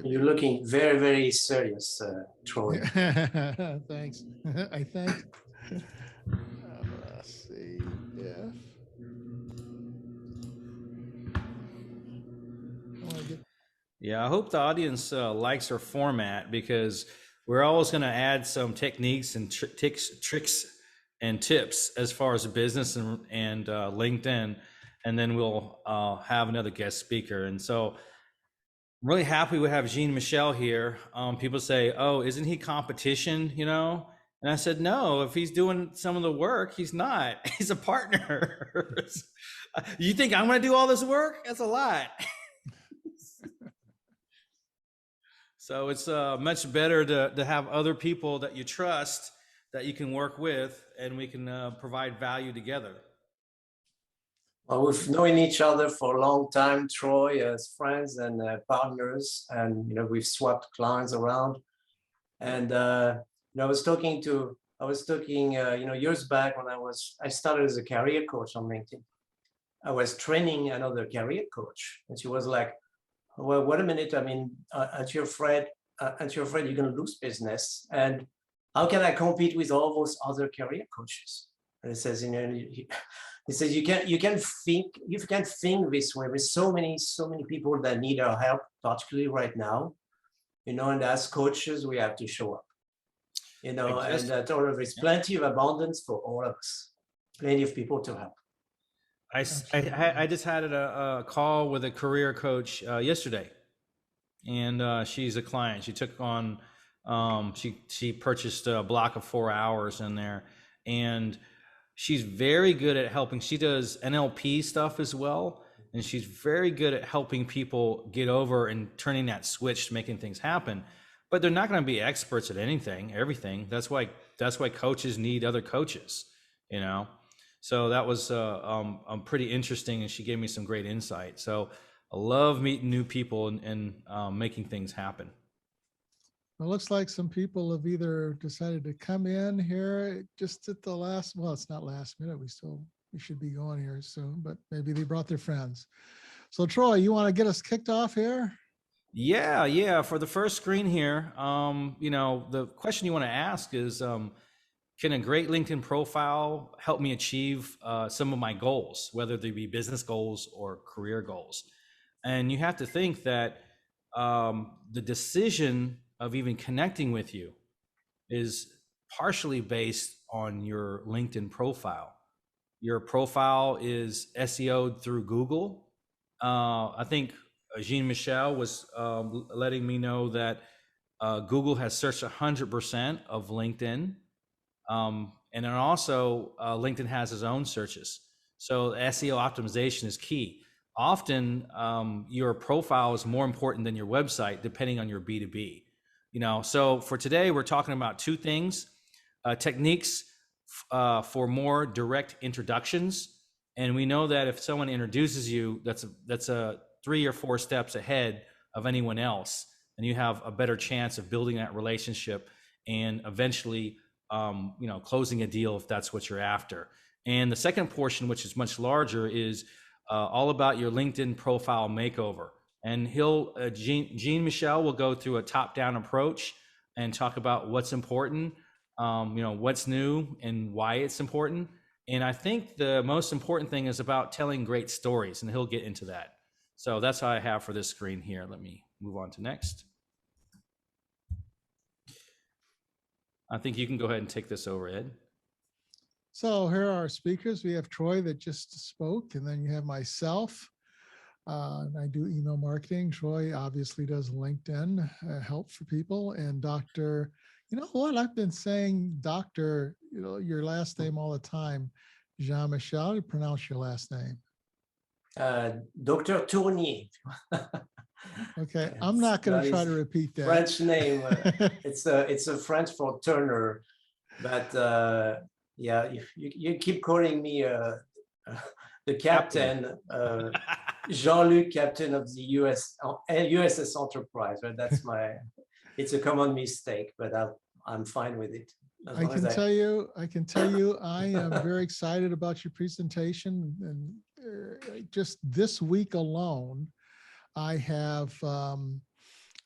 maybe. You're looking very, very serious, Troy. Thanks. I think. Let's see if I want to get. Yeah, I hope the audience likes our format, because we're always going to add some techniques and tricks and tips as far as business and LinkedIn, and then we'll have another guest speaker. And so I'm really happy we have Jean-Michel here. People say, oh, isn't he competition, you know? And I said, no, if he's doing some of the work, he's not. He's a partner. You think I'm going to do all this work? That's a lot. So it's much better to have other people that you trust, that you can work with, and we can provide value together. Well, we've known each other for a long time, Troy, as friends and partners, and we've swapped clients around. And I was talking years back when I started as a career coach on LinkedIn. I was training another career coach, and she was like, well, wait a minute. I mean, aren't you afraid you're going to lose business? And how can I compete with all those other career coaches? And it says, he says you can't think this way. There's so many people that need our help, particularly right now. And as coaches, we have to show up. And there's plenty of abundance for all of us. Plenty of people to help. I just had a call with a career coach yesterday, and she's a client. She took on, she purchased a block of 4 hours in there, and she's very good at helping. She does NLP stuff as well, and she's very good at helping people get over and turning that switch, making things happen. But they're not going to be experts at everything. That's why coaches need other coaches, So that was pretty interesting, and she gave me some great insight. So I love meeting new people and making things happen. It looks like some people have either decided to come in here just at the last, well, it's not last minute. We should be going here soon, but maybe they brought their friends. So Troy, you want to get us kicked off here? Yeah. For the first screen here, the question you want to ask is, can a great LinkedIn profile help me achieve some of my goals, whether they be business goals or career goals? And you have to think that the decision of even connecting with you is partially based on your LinkedIn profile. Your profile is SEO'd through Google. I think Jean-Michel was letting me know that Google has searched 100% of LinkedIn. And then also LinkedIn has its own searches. So SEO optimization is key. Often your profile is more important than your website, depending on your B2B. So for today, we're talking about two things, techniques for more direct introductions. And we know that if someone introduces you, that's a 3 or 4 steps ahead of anyone else. And you have a better chance of building that relationship and eventually closing a deal if that's what you're after. And the second portion, which is much larger, is all about your LinkedIn profile makeover. And Jean-Michel will go through a top-down approach and talk about what's important, what's new and why it's important. And I think the most important thing is about telling great stories, and he'll get into that. So that's how I have for this screen here. Let me move on to next. I think you can go ahead and take this over, Ed. So here are our speakers. We have Troy that just spoke, and then you have myself. And I do email marketing. Troy obviously does LinkedIn help for people. And Dr. You know what? I've been saying Dr. Your last name all the time. Jean-Michel, how do you pronounce your last name? Dr. Tournier. Okay, I'm not going to try to repeat that. French name. It's a French for Turner, but yeah, you keep calling me the captain, Jean-Luc, captain of the USS Enterprise. Right? That's it's a common mistake, but I'm fine with it. I can tell you, I am very excited about your presentation, and just this week alone, I have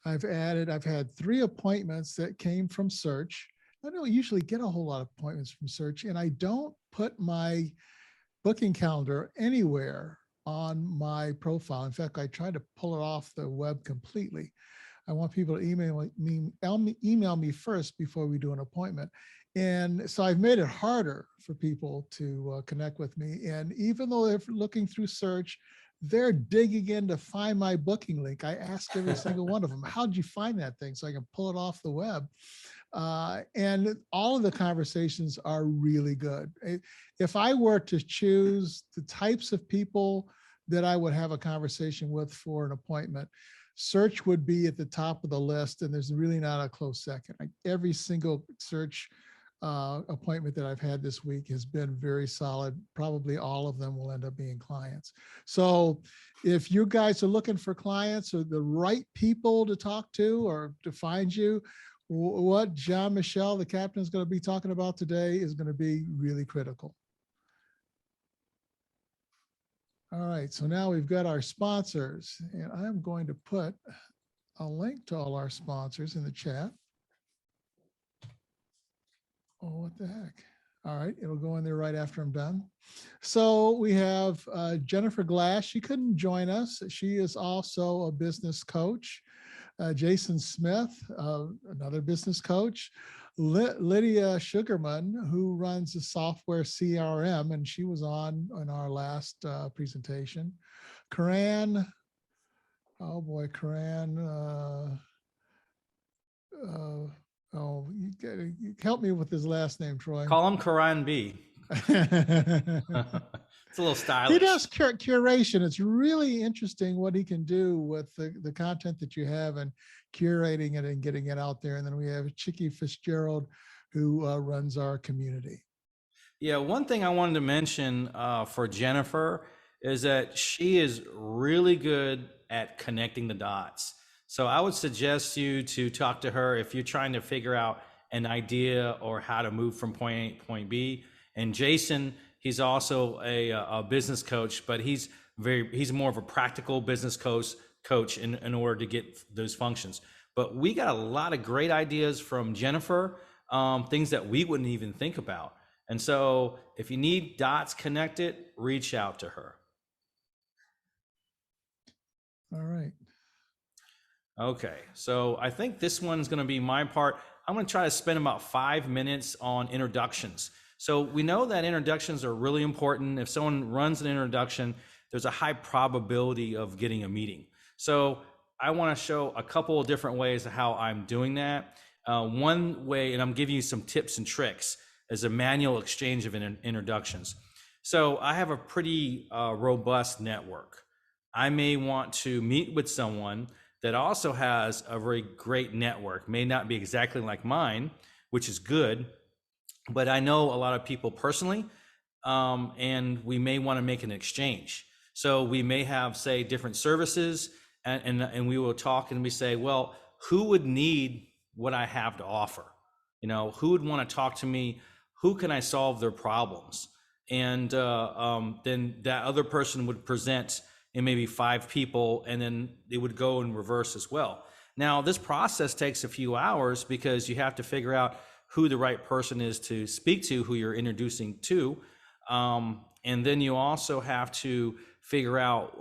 I've had 3 appointments that came from search. I don't usually get a whole lot of appointments from search, and I don't put my booking calendar anywhere on my profile. In fact, I try to pull it off the web completely. I want people to email me first before we do an appointment. And so I've made it harder for people to connect with me. And even though they're looking through search, they're digging in to find my booking link. I ask every single one of them, how did you find that thing? So I can pull it off the web. And all of the conversations are really good. If I were to choose the types of people that I would have a conversation with for an appointment, search would be at the top of the list, and there's really not a close second. Every single search appointment that I've had this week has been very solid. Probably all of them will end up being clients. So if you guys are looking for clients or the right people to talk to or to find you, what Jean-Michel, the captain, is going to be talking about today is going to be really critical. All right, so now we've got our sponsors, and I'm going to put a link to all our sponsors in the chat. Oh, what the heck? All right, it'll go in there right after I'm done. So we have Jennifer Glass. She couldn't join us. She is also a business coach. Jason Smith, another business coach. Lydia Sugarman, who runs the software CRM, and she was on our last presentation. Karan, oh boy, Karan. Oh, you help me with his last name, Troy. Call him Karan B. It's a little stylish. He does curation. It's really interesting what he can do with the content that you have and curating it and getting it out there. And then we have Chicky Fitzgerald, who runs our community. Yeah, one thing I wanted to mention for Jennifer is that she is really good at connecting the dots. So I would suggest you to talk to her if you're trying to figure out an idea or how to move from point A to point B. And Jason, he's also a business coach, but he's more of a practical business coach in order to get those functions. But we got a lot of great ideas from Jennifer, things that we wouldn't even think about. And so if you need dots connected, reach out to her. All right. Okay, so I think this one's going to be my part. I'm going to try to spend about 5 minutes on introductions. So we know that introductions are really important. If someone runs an introduction, there's a high probability of getting a meeting. So I want to show a couple of different ways of how I'm doing that. One way, and I'm giving you some tips and tricks, is a manual exchange of introductions. So I have a pretty robust network. I may want to meet with someone that also has a very great network, may not be exactly like mine, which is good, but I know a lot of people personally, and we may want to make an exchange. So we may have, say, different services, and we will talk and we say, well, who would need what I have to offer? You know, who would want to talk to me? Who can I solve their problems? And then that other person would present and maybe 5 people, and then it would go in reverse as well. Now, this process takes a few hours because you have to figure out who the right person is to speak to, who you're introducing to. And then you also have to figure out,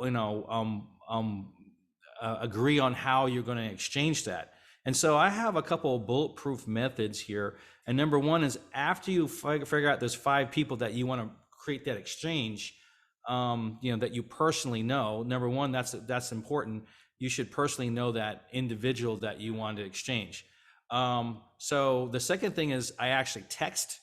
agree on how you're going to exchange that. And so I have a couple of bulletproof methods here. And number one is after you figure out those 5 people that you want to create that exchange, that you personally know. Number one, that's important. You should personally know that individual that you want to exchange. So the second thing is I actually text.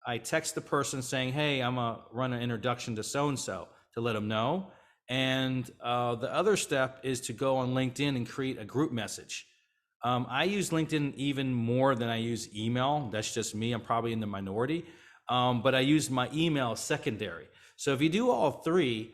I text the person saying, hey, I'm gonna run an introduction to so-and-so to let them know. And the other step is to go on LinkedIn and create a group message. I use LinkedIn even more than I use email. That's just me. I'm probably in the minority. But I use my email secondary. So if you do all 3,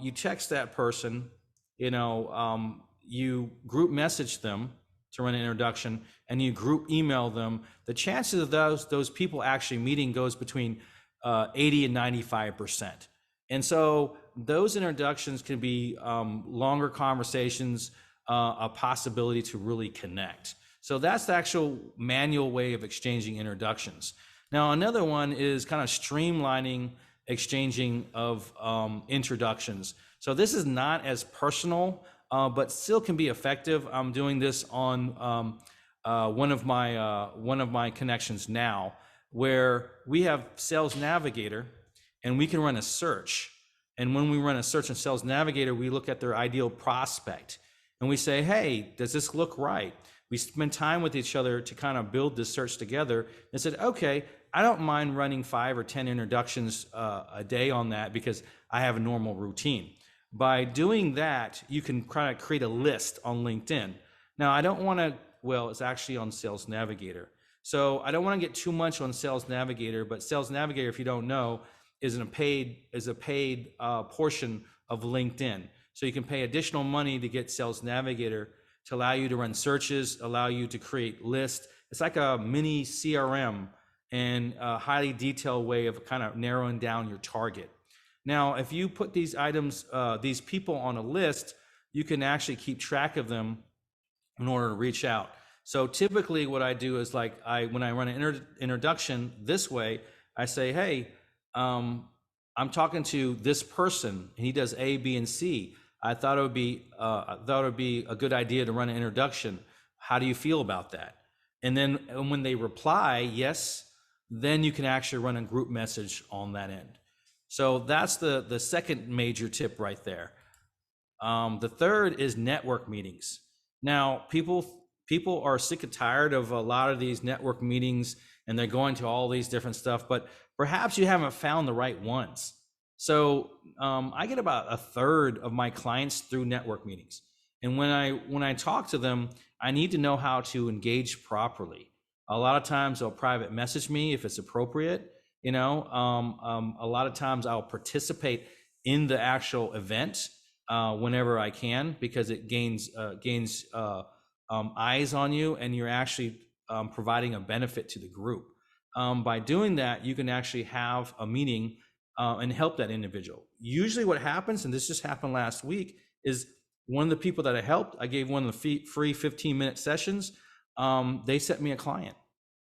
you text that person, you group message them to run an introduction, and you group email them, the chances of those people actually meeting goes between 80 and 95%. And so those introductions can be longer conversations, a possibility to really connect. So that's the actual manual way of exchanging introductions. Now, another one is kind of streamlining exchanging of introductions. So this is not as personal, but still can be effective. I'm doing this on one of my connections now, where we have Sales Navigator, and we can run a search. And when we run a search in Sales Navigator, we look at their ideal prospect, and we say, hey, does this look right? We spend time with each other to kind of build this search together, and said, okay, I don't mind running 5 or 10 introductions a day on that, because I have a normal routine. By doing that, you can kind of create a list on LinkedIn. Now, I don't want to, well, it's actually on Sales Navigator. So I don't want to get too much on Sales Navigator, but Sales Navigator, if you don't know, is a paid portion of LinkedIn. So you can pay additional money to get Sales Navigator to allow you to run searches, allow you to create lists. It's like a mini CRM and a highly detailed way of kind of narrowing down your target. Now, if you put these items, these people on a list, you can actually keep track of them in order to reach out. So typically what I do is, like, when I run an introduction this way, I say, hey, I'm talking to this person, and he does A, B, and C. I thought it would be a good idea to run an introduction. How do you feel about that? And then when they reply yes, then you can actually run a group message on that end. So that's the second major tip right there. The third is network meetings. Now, people are sick and tired of a lot of these network meetings, and they're going to all these different stuff, but perhaps you haven't found the right ones. So I get about a third of my clients through network meetings. And when I talk to them, I need to know how to engage properly. A lot of times they'll private message me if it's appropriate. A lot of times I'll participate in the actual event whenever I can, because it gains eyes on you, and you're actually providing a benefit to the group. By doing that, you can actually have a meeting and help that individual. Usually what happens, and this just happened last week, is one of the people that I helped, I gave one of the free 15-minute sessions. They sent me a client.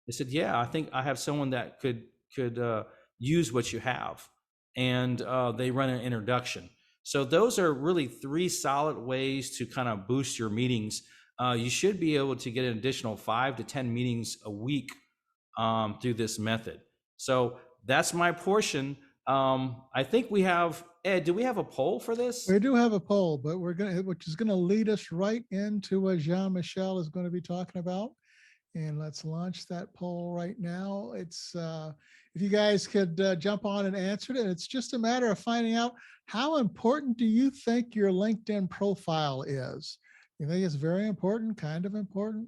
They said, yeah, I think I have someone that could use what you have. And they run an introduction. So those are really 3 solid ways to kind of boost your meetings. You should be able to get an additional 5 to 10 meetings a week through this method. So that's my portion. I think we have, Ed, do we have a poll for this? We do have a poll, but which is going to lead us right into what Jean-Michel is going to be talking about. And let's launch that poll right now. It's if you guys could jump on and answer it. And it's just a matter of finding out, how important do you think your LinkedIn profile is? You think it's very important, kind of important,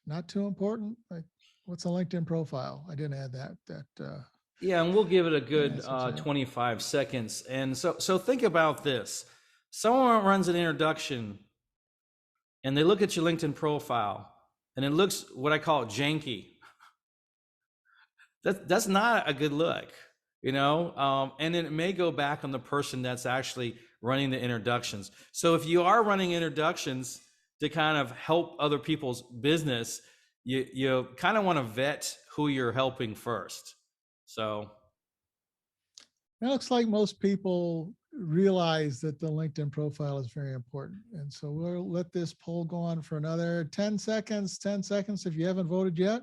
not too important? Like, what's a LinkedIn profile? I didn't add that. Yeah, and we'll give it a good 25 seconds. And so think about this. Someone runs an introduction, and they look at your LinkedIn profile, and it looks, what I call, janky. That's not a good look, and it may go back on the person that's actually running the introductions. So if you are running introductions to kind of help other people's business, you kind of want to vet who you're helping first. So it looks like most people realize that the LinkedIn profile is very important. And so we'll let this poll go on for another 10 seconds if you haven't voted yet.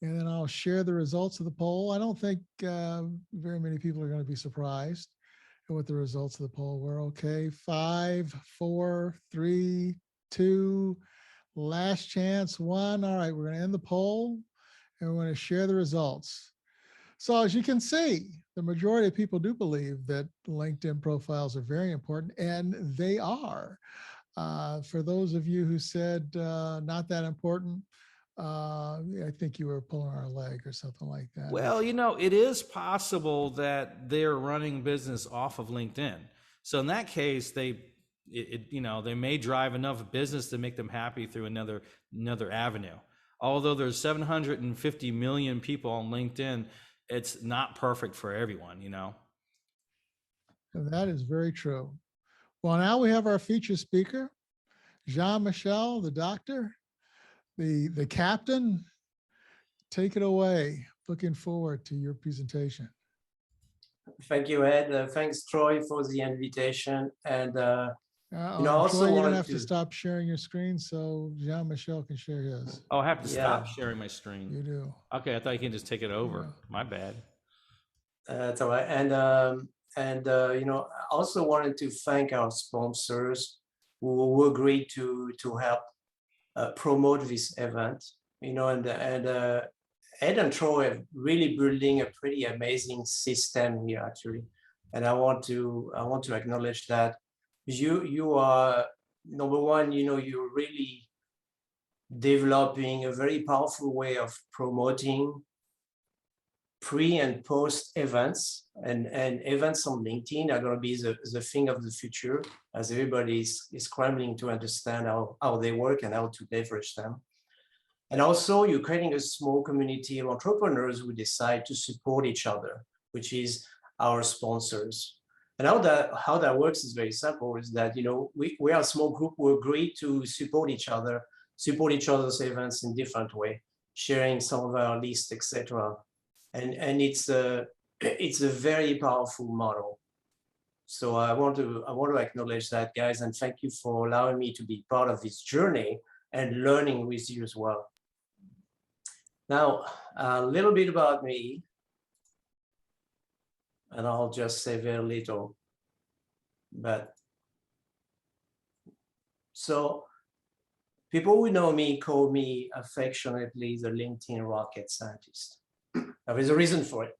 And then I'll share the results of the poll. I don't think very many people are going to be surprised at what the results of the poll were. Okay, 5, 4, 3, 2, last chance, 1. All right, we're going to end the poll, and we're going to share the results. So as you can see, the majority of people do believe that LinkedIn profiles are very important, and they are. For those of you who said not that important, I think you were pulling our leg or something like that. Well, it is possible that they're running business off of LinkedIn. So in that case, they may drive enough business to make them happy through another avenue. Although there's 750 million people on LinkedIn, it's not perfect for everyone, And that is very true. Well, now we have our feature speaker, Jean-Michel, the doctor, the captain, take it away. Looking forward to your presentation. Thank you, Ed. Thanks, Troy, for the invitation. And And also Troy, you're gonna wanted have to stop sharing your screen so Jean-Michel can share his. Oh, I have to stop Yeah. sharing my screen. You do. Okay, I thought you can just take it over. Yeah. My bad. That's all right. And I also wanted to thank our sponsors who agreed to help promote this event. And Ed and Troy are really building a pretty amazing system here, actually. And I want to acknowledge that you are, number one, you're really developing a very powerful way of promoting pre and post events, and events on LinkedIn are going to be the thing of the future, as everybody is scrambling to understand how they work and how to leverage them. And also you're creating a small community of entrepreneurs who decide to support each other, which is our sponsors. And how that works is very simple, is that, we are a small group who agree to support each other's events in different way, sharing some of our lists, etc. And it's a very powerful model. So I want to acknowledge that, guys, and thank you for allowing me to be part of this journey and learning with you as well. Now, a little bit about me, and I'll just say very little. But so people who know me call me affectionately the LinkedIn rocket scientist. There is a reason for it,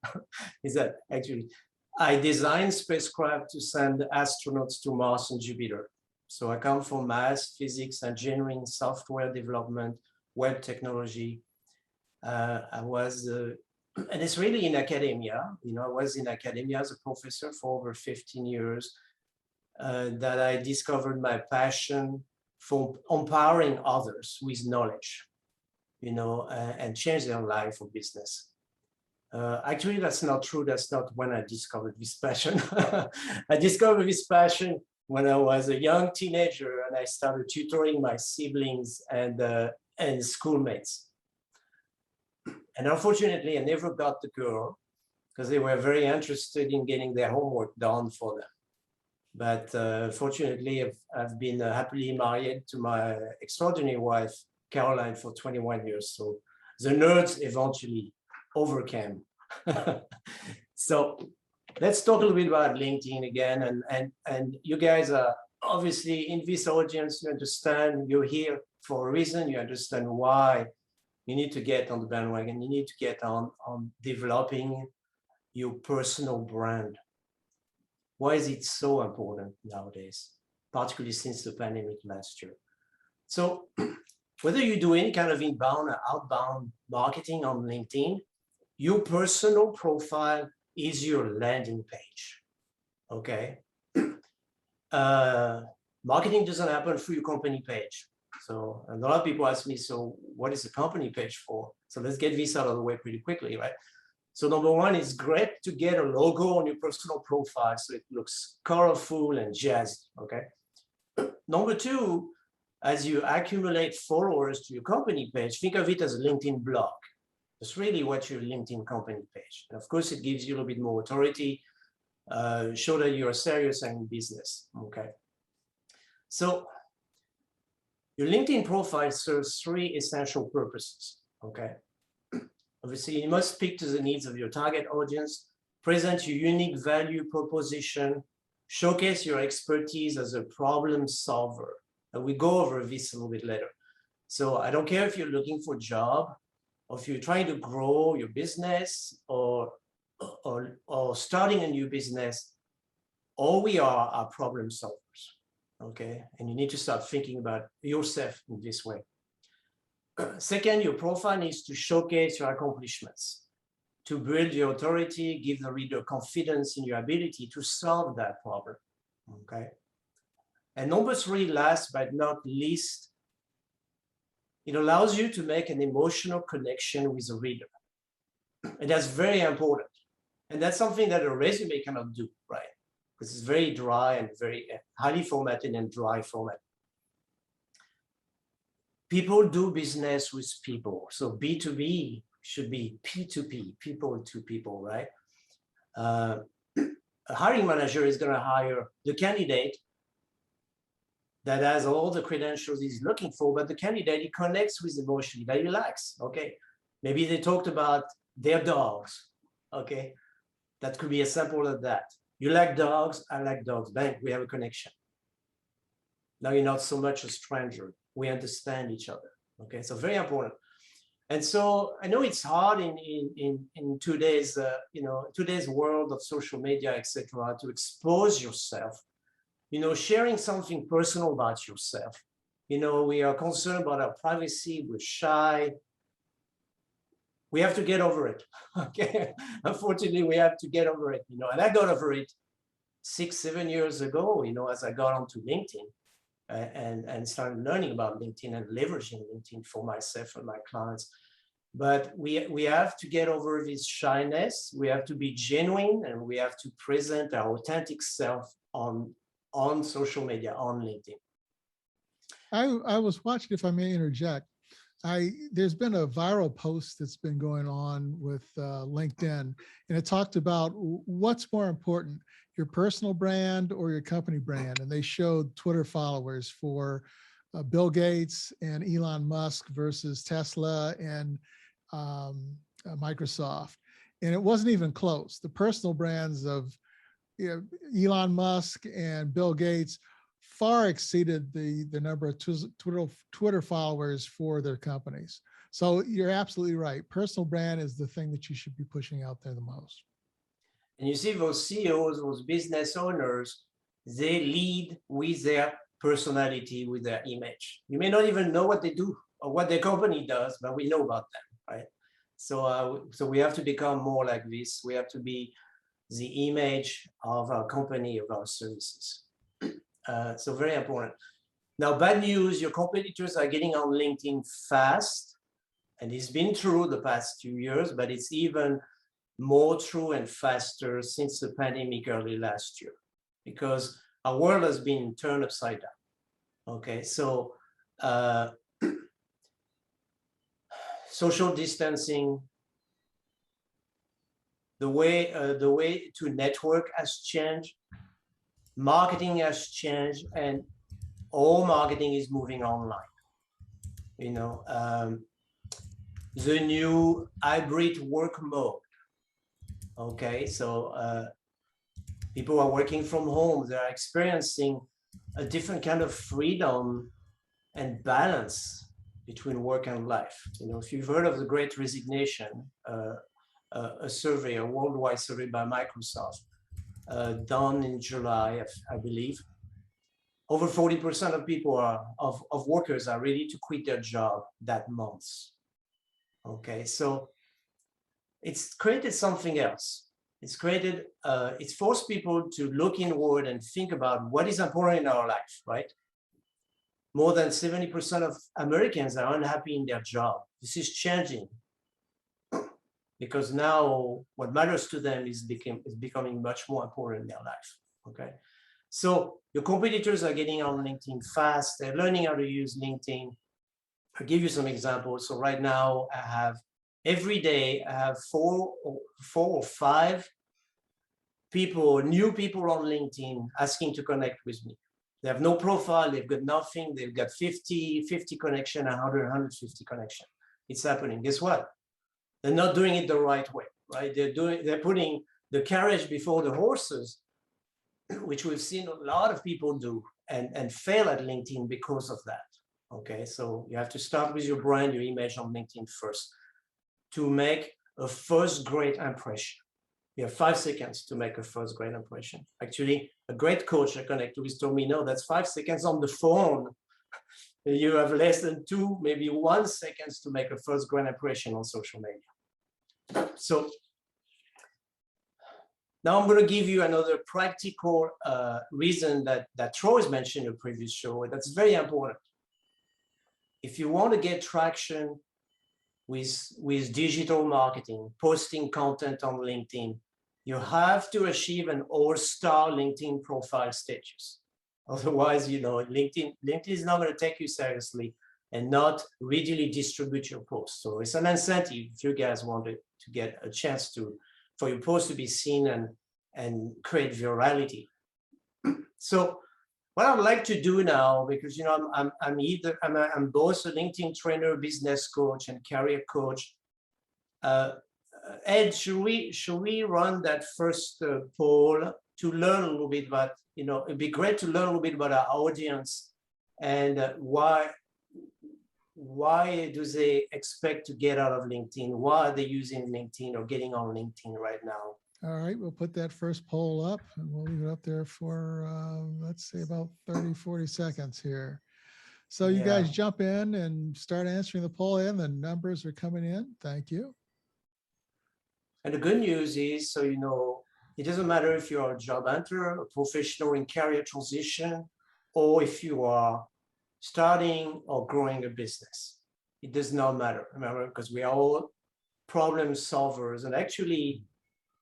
is that actually I designed spacecraft to send astronauts to Mars and Jupiter. So I come from math, physics, engineering, software development, web technology. And it's really in academia. I was in academia as a professor for over 15 years, that I discovered my passion for empowering others with knowledge, and change their life or business. Actually, that's not true. That's not when I discovered this passion. I discovered this passion when I was a young teenager and I started tutoring my siblings and schoolmates. And unfortunately, I never got the girl because they were very interested in getting their homework done for them. But fortunately, I've been happily married to my extraordinary wife, Caroline, for 21 years. So the nerds eventually overcame. So let's talk a little bit about LinkedIn again. And you guys are obviously in this audience, you understand you're here for a reason. You understand why you need to get on the bandwagon. You need to get on developing your personal brand. Why is it so important nowadays, particularly since the pandemic last year? So whether you do any kind of inbound or outbound marketing on LinkedIn, your personal profile is your landing page, okay? Marketing doesn't happen through your company page. So a lot of people ask me, so what is the company page for? So let's get this out of the way pretty quickly, right? So number one, it's great to get a logo on your personal profile so it looks colorful and jazzy, okay? Number two, as you accumulate followers to your company page, think of it as a LinkedIn blog. That's really what your LinkedIn company page. And of course, it gives you a little bit more authority, show that you're serious and in business, okay? So your LinkedIn profile serves three essential purposes, okay? Obviously, you must speak to the needs of your target audience, present your unique value proposition, showcase your expertise as a problem solver. And we go over this a little bit later. So I don't care if you're looking for a job, or if you're trying to grow your business, or starting a new business, all we are problem solvers, okay? And you need to start thinking about yourself in this way. Second, your profile needs to showcase your accomplishments, to build your authority, give the reader confidence in your ability to solve that problem, okay? And number three, last but not least, it allows you to make an emotional connection with the reader. And that's very important. And that's something that a resume cannot do, right? Because it's very dry and very highly formatted and dry format. people do business with people. So B2B should be P2P, people to people, right? A hiring manager is going to hire the candidate that has all the credentials he's looking for, but the candidate he connects with emotionally, that he likes, okay? Maybe they talked about their dogs, okay? That could be as simple as that. You like dogs, I like dogs, bang, we have a connection. Now you're not so much a stranger. We understand each other, okay? So very important. And so I know it's hard in today's, today's world of social media, etc., to expose yourself. Sharing something personal about yourself. We are concerned about our privacy. We're shy. We have to get over it. Okay. Unfortunately, we have to get over it. And I got over it 6-7 years ago. As I got onto LinkedIn and started learning about LinkedIn and leveraging LinkedIn for myself and my clients. But we have to get over this shyness. We have to be genuine, and we have to present our authentic self on social media, on LinkedIn. I was watching, if I may interject, there's been a viral post that's been going on with LinkedIn, and it talked about what's more important, your personal brand or your company brand. And they showed Twitter followers for Bill Gates and Elon Musk versus Tesla and Microsoft. And it wasn't even close. The personal brands of Elon Musk and Bill Gates far exceeded the number of Twitter followers for their companies. So you're absolutely right. Personal brand is the thing that you should be pushing out there the most. And you see those CEOs, those business owners, they lead with their personality, with their image. You may not even know what they do or what their company does, but we know about them, right? So we have to become more like this. We have to be the image of our company, of our services. So very important. Now, bad news, your competitors are getting on LinkedIn fast. And it's been true the past 2 years, but it's even more true and faster since the pandemic early last year, because our world has been turned upside down. Okay, so social distancing, the way to network has changed, marketing has changed, and all marketing is moving online. The new hybrid work mode. Okay, so people are working from home. They are experiencing a different kind of freedom and balance between work and life. If you've heard of the Great Resignation, a survey, a worldwide survey by Microsoft, done in July, I believe, over 40% of people of workers are ready to quit their job that month. Okay, so it's created something else. It's forced people to look inward and think about what is important in our life, right? More than 70% of Americans are unhappy in their job. This is changing because now what matters to them is becoming much more important in their life, okay? So your competitors are getting on LinkedIn fast. They're learning how to use LinkedIn. I'll give you some examples. So right now every day I have four or five new people on LinkedIn asking to connect with me. They have no profile, they've got nothing, they've got 50 connection, 100, 150 connection. It's happening. Guess what? They're not doing it the right way, right? They're putting the carriage before the horses, which we've seen a lot of people do and fail at LinkedIn because of that. Okay, so you have to start with your brand, your image on LinkedIn first to make a first great impression. You have 5 seconds to make a first great impression. Actually, a great coach I connected with told me, no, that's 5 seconds on the phone. You have less than 2, maybe 1 seconds to make a first great impression on social media. So now I'm going to give you another practical reason that Troy's mentioned in a previous show. That's very important. If you want to get traction with digital marketing, posting content on LinkedIn, you have to achieve an all-star LinkedIn profile status. Otherwise, LinkedIn is not going to take you seriously. and not readily distribute your post. So it's an incentive if you guys wanted to get a chance for your post to be seen and create virality. So what I'd like to do now, because I'm both a LinkedIn trainer, business coach, and career coach. Ed, should we run that first poll to learn a little bit about, it'd be great to learn a little bit about our audience and why do they expect to get out of LinkedIn? Why are they using LinkedIn or getting on LinkedIn right now? All right, we'll put that first poll up and we'll leave it up there for, let's say about 30, 40 seconds here. So you guys jump in and start answering the poll in. The numbers are coming in. Thank you. And the good news is, so it doesn't matter if you're a job hunter, a professional in career transition, or if you are starting or growing a business. It does not matter, remember, because we are all problem solvers. And actually,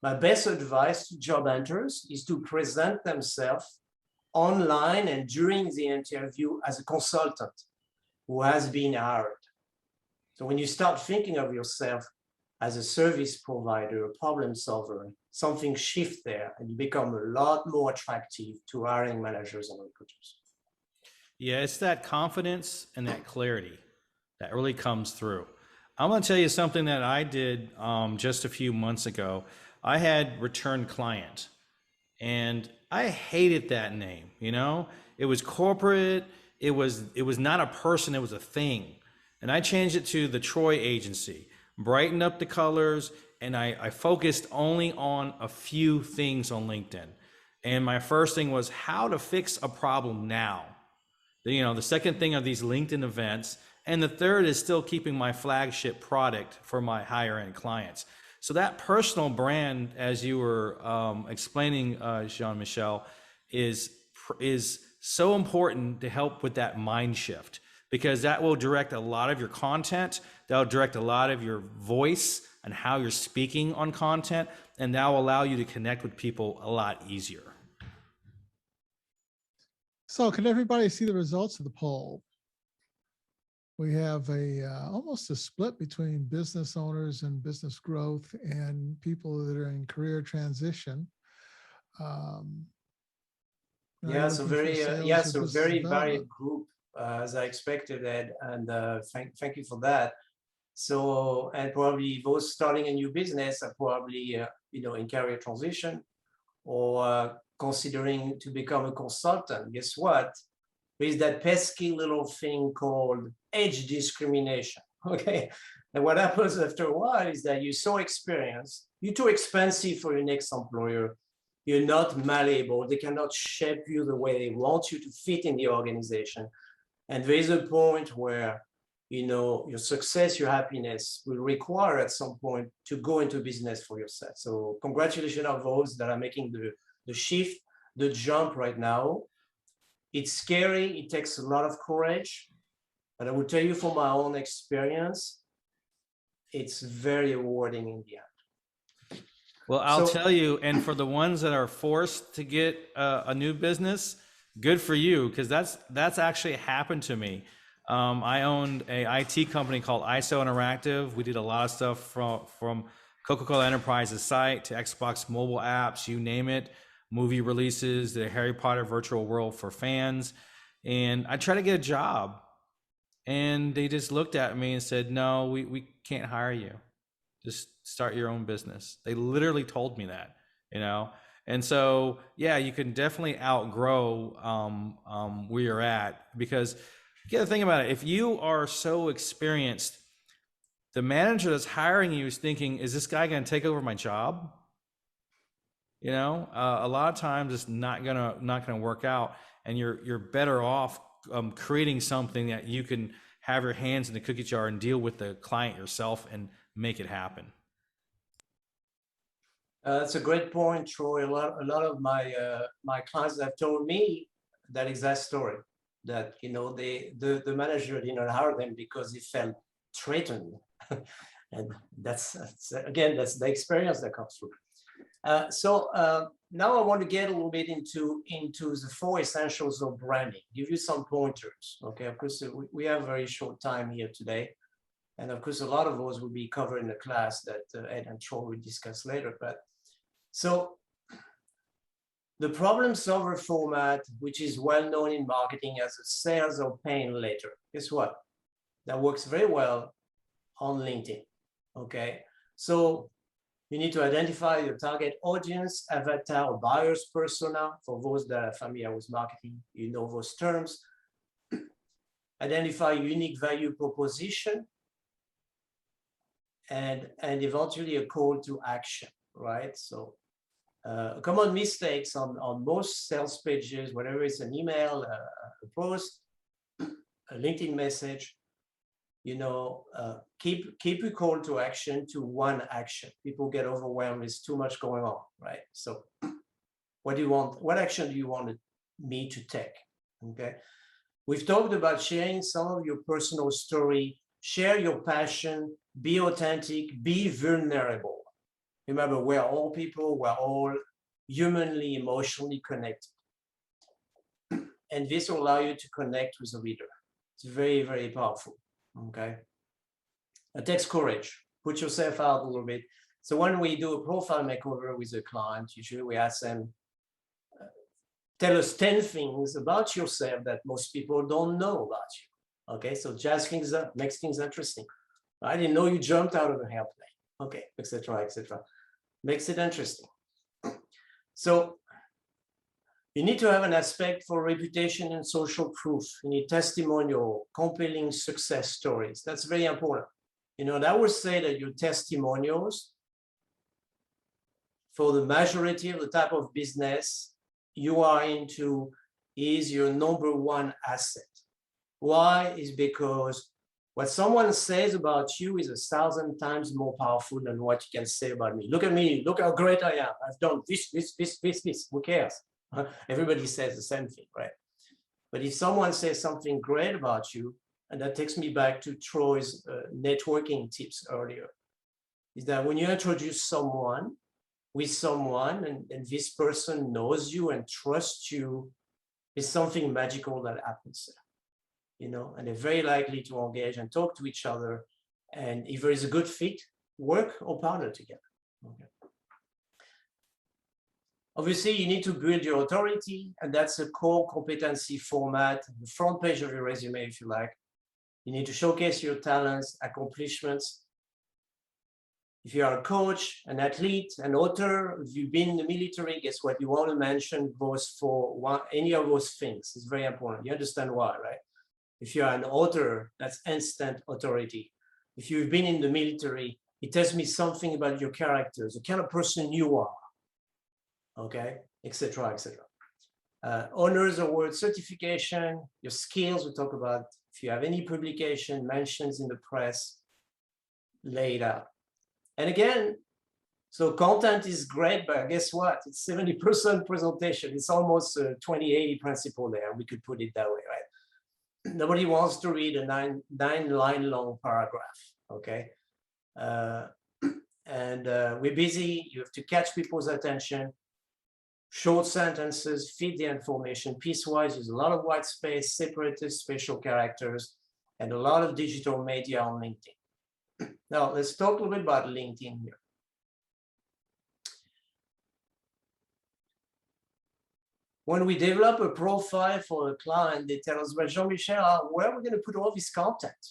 my best advice to job hunters is to present themselves online and during the interview as a consultant who has been hired. So when you start thinking of yourself as a service provider, a problem solver, something shifts there and you become a lot more attractive to hiring managers and recruiters. Yeah, it's that confidence and that clarity that really comes through. I'm going to tell you something that I did just a few months ago. I had return client, and I hated that name. It was corporate. It was not a person. It was a thing. And I changed it to the Troy Agency, brightened up the colors, and I focused only on a few things on LinkedIn. And my first thing was how to fix a problem now. The second thing are these LinkedIn events. And the third is still keeping my flagship product for my higher end clients. So that personal brand, as you were explaining, Jean-Michel, is so important to help with that mind shift, because that will direct a lot of your content. That'll direct a lot of your voice and how you're speaking on content, and that will allow you to connect with people a lot easier. So can everybody see the results of the poll? We have almost a split between business owners and business growth and people that are in career transition. It's a very varied group as I expected, Ed, and thank you for that. So, and probably those starting a new business are probably in career transition or considering to become a consultant. Guess what? There's that pesky little thing called age discrimination, okay? And what happens after a while is that you're so experienced, you're too expensive for your next employer, you're not malleable, they cannot shape you the way they want you to fit in the organization. And there is a point where, your success, your happiness will require at some point to go into business for yourself. So congratulations on those that are making the shift, the jump right now. It's scary, it takes a lot of courage, but I will tell you from my own experience, it's very rewarding in the end. Well, I'll tell you, and for the ones that are forced to get a new business, good for you, because that's actually happened to me. I owned a IT company called ISO Interactive. We did a lot of stuff from Coca-Cola Enterprise's site to Xbox mobile apps, you name it. Movie releases, the Harry Potter virtual world for fans. And I tried to get a job and they just looked at me and said, no, we can't hire you. Just start your own business. They literally told me that, And so, yeah, you can definitely outgrow where you're at, because you got to think about it. If you are so experienced, the manager that's hiring you is thinking, is this guy going to take over my job? A lot of times it's not gonna work out, and you're better off creating something that you can have your hands in the cookie jar and deal with the client yourself and make it happen. That's a great point, Troy. A lot of my clients have told me that exact story, that the manager did not hire them because he felt threatened, and that's the experience that comes through. Now I want to get a little bit into the 4 essentials of branding, give you some pointers. Okay, of course, we have a very short time here today. And of course, a lot of those will be covered in the class that Ed and Troy will discuss later. But so the problem solver format, which is well known in marketing as a sales or paying later, guess what? That works very well on LinkedIn. Okay, so you need to identify your target audience, avatar, or buyer's persona. For those that are familiar with marketing, you know those terms. Identify unique value proposition, and eventually a call to action, right? So common mistakes on most sales pages, whether it's an email, a post, a LinkedIn message, you know, keep a call to action to one action. People get overwhelmed. There's too much going on, right? So what do you want? What action do you want me to take? Okay. We've talked about sharing some of your personal story, share your passion, be authentic, be vulnerable. Remember, we're all people, we're all humanly, emotionally connected. And this will allow you to connect with the reader. It's very, very powerful. Okay. It takes courage. Put yourself out a little bit. So when we do a profile makeover with a client, usually we ask them, tell us 10 things about yourself that most people don't know about you. Okay, so jazz things up, makes things interesting. I didn't know you jumped out of an airplane. Okay, etc., etc. Makes it interesting. So you need to have an aspect for reputation and social proof. You need testimonial, compelling success stories. That's very important. You know, I would say that your testimonials, for the majority of the type of business you are into, is your #1 asset. Why? Is because what someone says about you is 1,000 times more powerful than what you can say about me. Look at me, look how great I am. I've done this. Who cares? Everybody says the same thing, right? But if someone says something great about you, and that takes me back to Troy's networking tips earlier, is that when you introduce someone with someone and this person knows you and trusts you, there's something magical that happens there, you know, and they're very likely to engage and talk to each other. And if there is a good fit, work or partner together. Okay. Obviously, you need to build your authority, and that's a core competency format, the front page of your resume, if you like. You need to showcase your talents, accomplishments. If you are a coach, an athlete, an author, if you've been in the military, guess what? You want to mention those any of those things. It's very important. You understand why, right? If you are an author, that's instant authority. If you've been in the military, it tells me something about your character, the kind of person you are. Okay, etc., etc. Honors award certification, your skills, we talk about. If you have any publication, mentions in the press, lay it out. And again, so content is great, but guess what? It's 70% presentation. It's almost a 20-80 principle there. We could put it that way, right? Nobody wants to read a nine-line long paragraph, okay? We're busy. You have to catch people's attention. Short sentences, feed the information piecewise. There's a lot of white space, separated special characters, and a lot of digital media on LinkedIn. Now, let's talk a little bit about LinkedIn here. When we develop a profile for a client, they tell us, well, Jean-Michel, where are we going to put all this content?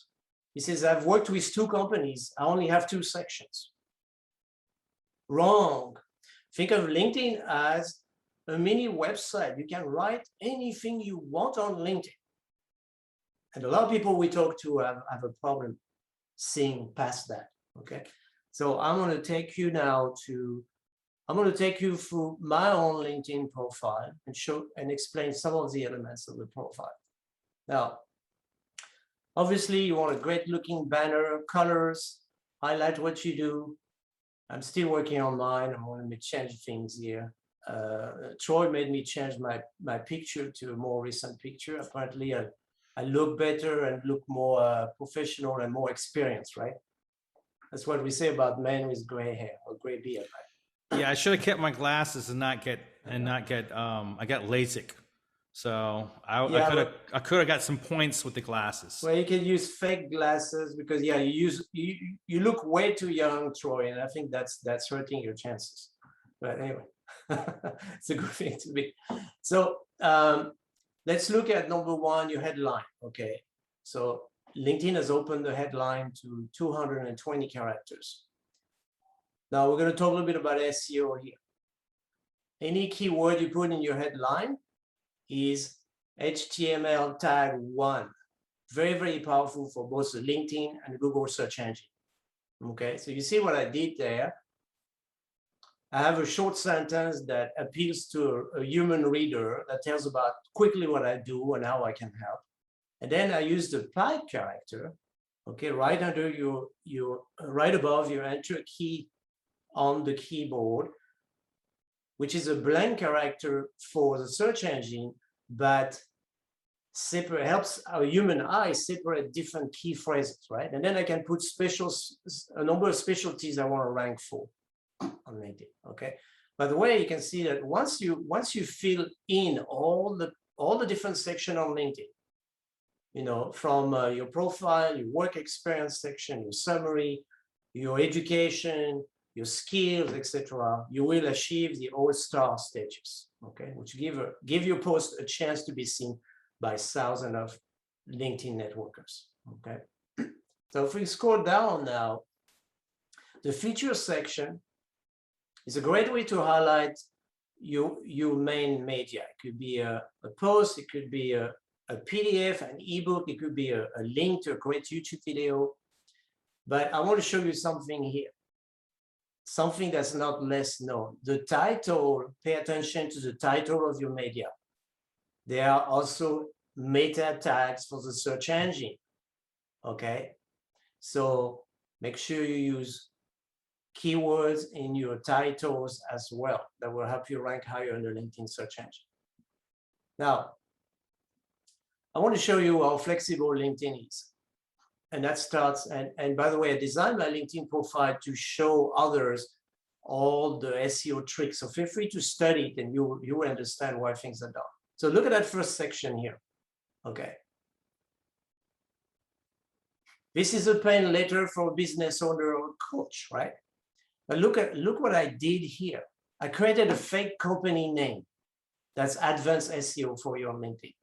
He says, I've worked with 2 companies. I only have 2 sections. Wrong. Think of LinkedIn as a mini website. You can write anything you want on LinkedIn. And a lot of people we talk to have a problem seeing past that, okay? So I'm going to take you now to, I'm going to take you through my own LinkedIn profile and show and explain some of the elements of the profile. Now, obviously you want a great looking banner, colors, highlight what you do. I'm still working on mine. I'm going to change things here. Troy made me change my picture to a more recent picture. Apparently, I look better and look more professional and more experienced, right? That's what we say about men with gray hair or gray beard, right? Yeah, I should have kept my glasses and not get I got LASIK. So Yeah, I could have got some points with the glasses. well, you can use fake glasses because yeah, you look way too young, Troy, and I think that's hurting your chances. But anyway, it's a good thing to be. So let's look at number one, your headline. Okay, so LinkedIn has opened the headline to 220 characters. Now we're going to talk a little bit about SEO here. Any keyword you put in your headline is HTML tag 1. Very, very powerful for both the LinkedIn and Google search engine. Okay, so you see what I did there. I have a short sentence that appeals to a human reader that tells about quickly what I do and how I can help. And then I use the pipe character, okay, right under your right above your enter key on the keyboard, which is a blank character for the search engine, but helps our human eye separate different key phrases, right? And then I can put a number of specialties I want to rank for on LinkedIn. Okay. By the way, you can see that once you fill in all the different sections on LinkedIn, you know, from your profile, your work experience section, your summary, your education, your skills, etc., you will achieve the all-star status. Okay, which give your post a chance to be seen by thousands of LinkedIn networkers. Okay, so if we scroll down now, the feature section is a great way to highlight your main media. It could be a post, it could be a PDF, an ebook, it could be a link to a great YouTube video. But I want to show you something here, something that's not less known. The title, pay attention to the title of your media. There are also meta tags for the search engine. Okay, so make sure you use keywords in your titles as well. That will help you rank higher in the LinkedIn search engine. Now, I want to show you how flexible LinkedIn is. And that starts, and by the way, I designed my LinkedIn profile to show others all the SEO tricks. So feel free to study it and you will understand why things are done. So look at that first section here. Okay. This is a pen letter for a business owner or coach, right? But look what I did here. I created a fake company name. That's advanced SEO for your LinkedIn.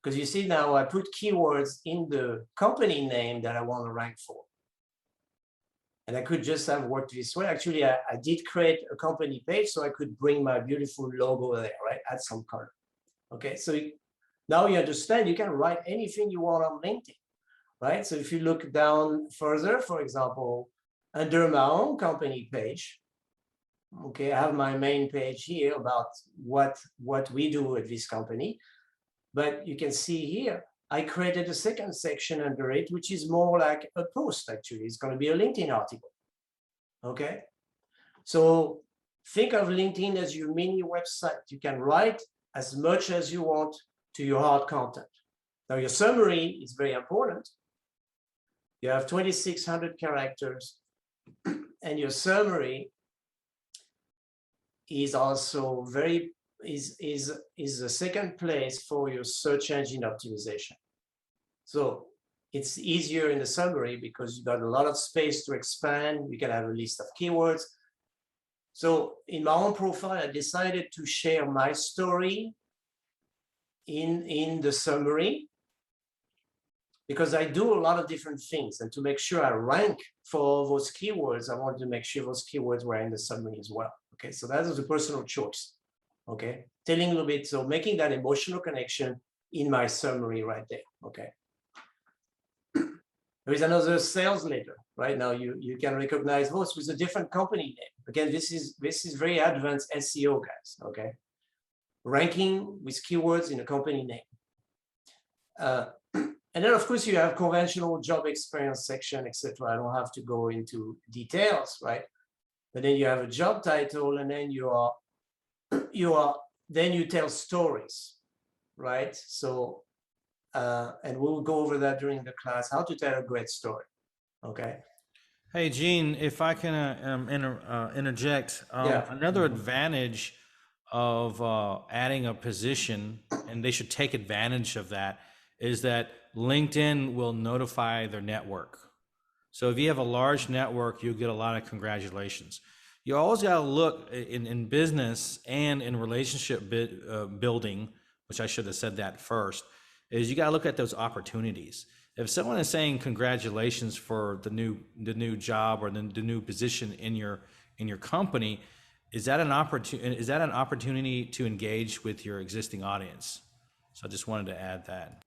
Because you see now I put keywords in the company name that I want to rank for. And I could just have worked this way. Actually, I did create a company page so I could bring my beautiful logo there, right? Add some color. Okay, so now you understand you can write anything you want on LinkedIn, right? So if you look down further, for example, under my own company page, okay, I have my main page here about what we do at this company. But you can see here, I created a second section under it, which is more like a post, actually. It's going to be a LinkedIn article. Okay? So think of LinkedIn as your mini website. You can write as much as you want to your hard content. Now, your summary is very important. You have 2,600 characters, and your summary is also is the second place for your search engine optimization. So it's easier in the summary because you got a lot of space to expand. You can have a list of keywords. So in my own profile, I decided to share my story in the summary because I do a lot of different things. And to make sure I rank for those keywords, I wanted to make sure those keywords were in the summary as well. Okay, so that was a personal choice. Okay, telling a little bit, so making that emotional connection in my summary right there. Okay. There is another sales letter right now. You can recognize those with a different company name. Again, this is very advanced SEO, guys. Okay, ranking with keywords in a company name. And then, of course, you have conventional job experience section, etc. I don't have to go into details, right? But then you have a job title, and then then you tell stories, right? So, and we'll go over that during the class, how to tell a great story, okay? Hey, Gene, if I can interject, Yeah. another advantage of adding a position, and they should take advantage of that, is that LinkedIn will notify their network. So if you have a large network, you'll get a lot of congratulations. You always got to look in business and in relationship building, which I should have said that first, is you got to look at those opportunities. If someone is saying congratulations for the new job or the new position in your company, is that an opportunity to engage with your existing audience? So I just wanted to add that.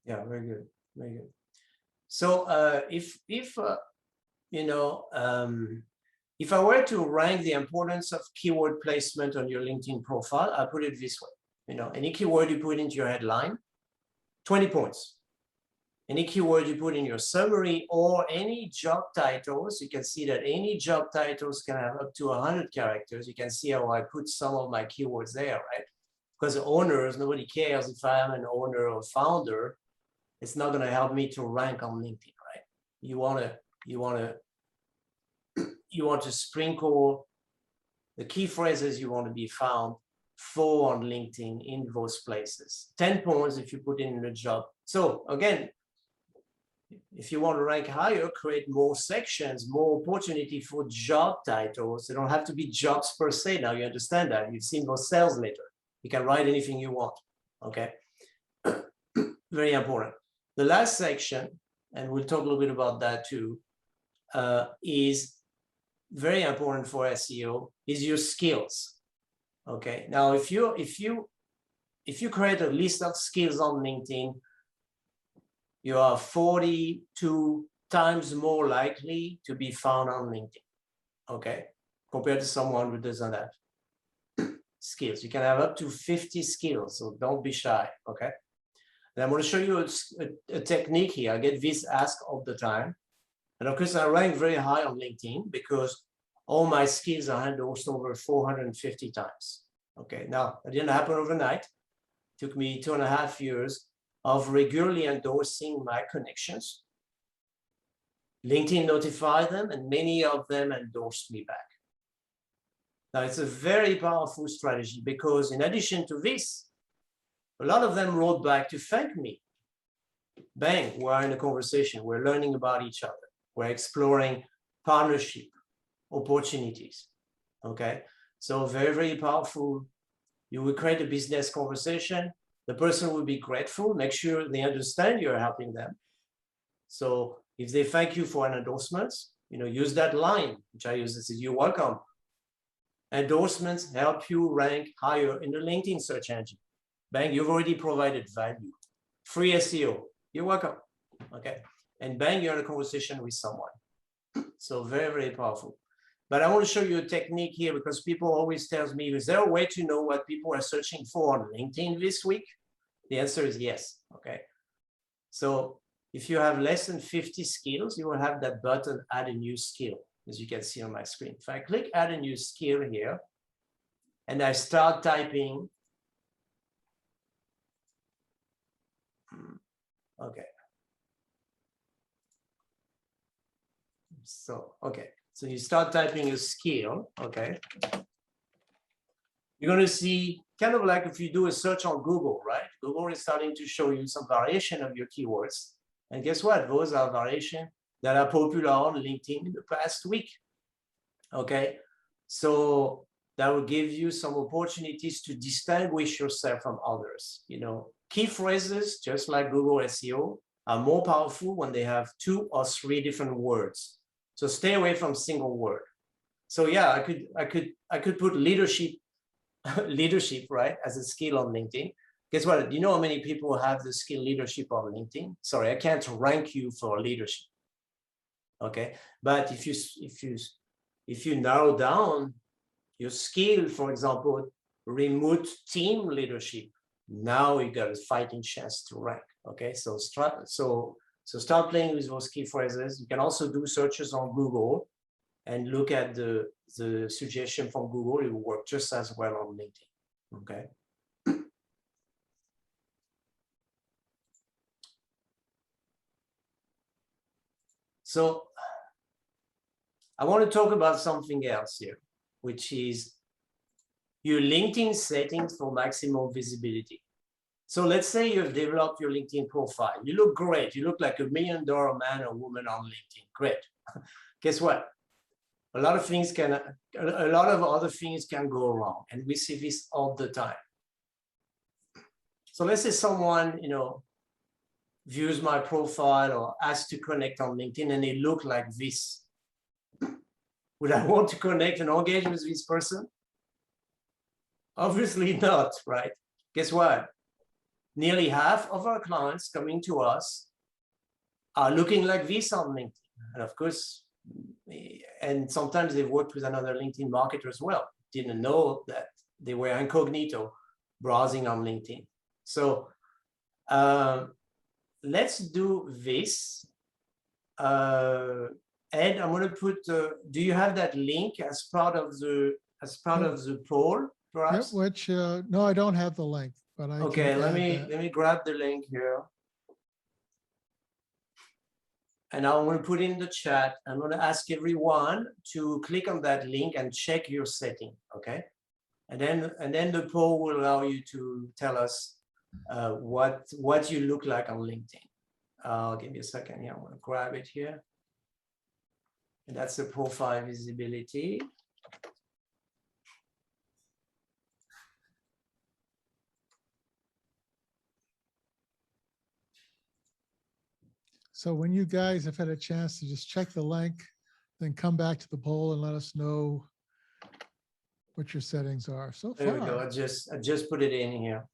Yeah, very good, very good. So if you know, if I were to rank the importance of keyword placement on your LinkedIn profile, I put it this way. You know, any keyword you put into your headline, 20 points. Any keyword you put in your summary or any job titles, you can see that any job titles can have up to 100 characters. You can see how I put some of my keywords there, right? Because the owners, nobody cares if I am an owner or founder. It's not going to help me to rank on LinkedIn, right? You want to sprinkle the key phrases you want to be found for on LinkedIn in those places. 10 points if you put in a job. So again, if you want to rank higher, create more sections, more opportunity for job titles. They don't have to be jobs per se. Now you understand that. You've seen those sales later. You can write anything you want. Okay. Very important. The last section, and we'll talk a little bit about that too, is very important for SEO, is your skills. Okay. Now, if you create a list of skills on LinkedIn, you are 42 times more likely to be found on LinkedIn, okay, compared to someone who doesn't have skills. You can have up to 50 skills, so don't be shy, okay? And I'm going to show you a technique here. I get this asked all the time. And of course, I rank very high on LinkedIn because all my skills are endorsed over 450 times, okay? Now, it didn't happen overnight. It took me 2.5 years of regularly endorsing my connections. LinkedIn notified them, and many of them endorsed me back. Now, it's a very powerful strategy because in addition to this, a lot of them wrote back to thank me. Bang, we're in a conversation. We're learning about each other. We're exploring partnership opportunities, okay? So very, very powerful. You will create a business conversation. The person will be grateful. Make sure they understand you're helping them. So if they thank you for an endorsement, you know, use that line, which I use. It says, you're welcome. Endorsements help you rank higher in the LinkedIn search engine. Bang, you've already provided value. Free SEO, you're welcome. Okay. And bang, you're in a conversation with someone. So very, very powerful. But I want to show you a technique here because people always tell me, is there a way to know what people are searching for on LinkedIn this week? The answer is yes, okay? So if you have less than 50 skills, you will have that button, add a new skill, as you can see on my screen. If I click add a new skill here, and I start typing, okay. So, okay. So you start typing a skill, okay? You're going to see kind of like if you do a search on Google, right? Google is starting to show you some variation of your keywords. And guess what? Those are variations that are popular on LinkedIn in the past week, okay? So that will give you some opportunities to distinguish yourself from others. You know, key phrases, just like Google SEO, are more powerful when they have 2 or 3 different words. So stay away from single word. So yeah, I could put leadership, right, as a skill on LinkedIn. Guess what? Do you know how many people have the skill leadership on LinkedIn? Sorry, I can't rank you for leadership. Okay, but if you narrow down your skill, for example, remote team leadership, now you got a fighting chance to rank. Okay, so start playing with those key phrases. You can also do searches on Google and look at the suggestion from Google. It will work just as well on LinkedIn. Okay. So I want to talk about something else here, which is your LinkedIn settings for maximum visibility. So let's say you've developed your LinkedIn profile. You look great. You look like $1 million man or woman on LinkedIn. Great. Guess what? A lot of other things can go wrong. And we see this all the time. So let's say someone, views my profile or asks to connect on LinkedIn and they look like this. Would I want to connect and engage with this person? Obviously not, right? Guess what? Nearly half of our clients coming to us are looking like this on LinkedIn. And of course, and sometimes they've worked with another LinkedIn marketer as well. Didn't know that they were incognito browsing on LinkedIn. So let's do this. Ed, I'm going to put. Do you have that link as part of the poll, perhaps? Yeah, which no, I don't have the link, but I okay. can Let add me grab the link here, and I'm going to put in the chat. I'm going to ask everyone to click on that link and check your setting. Okay, and then the poll will allow you to tell us what you look like on LinkedIn. Give me a second here. I'm going to grab it here. And that's the profile visibility. So when you guys have had a chance to just check the link, then come back to the poll and let us know what your settings are so far. There we go. I just put it in here.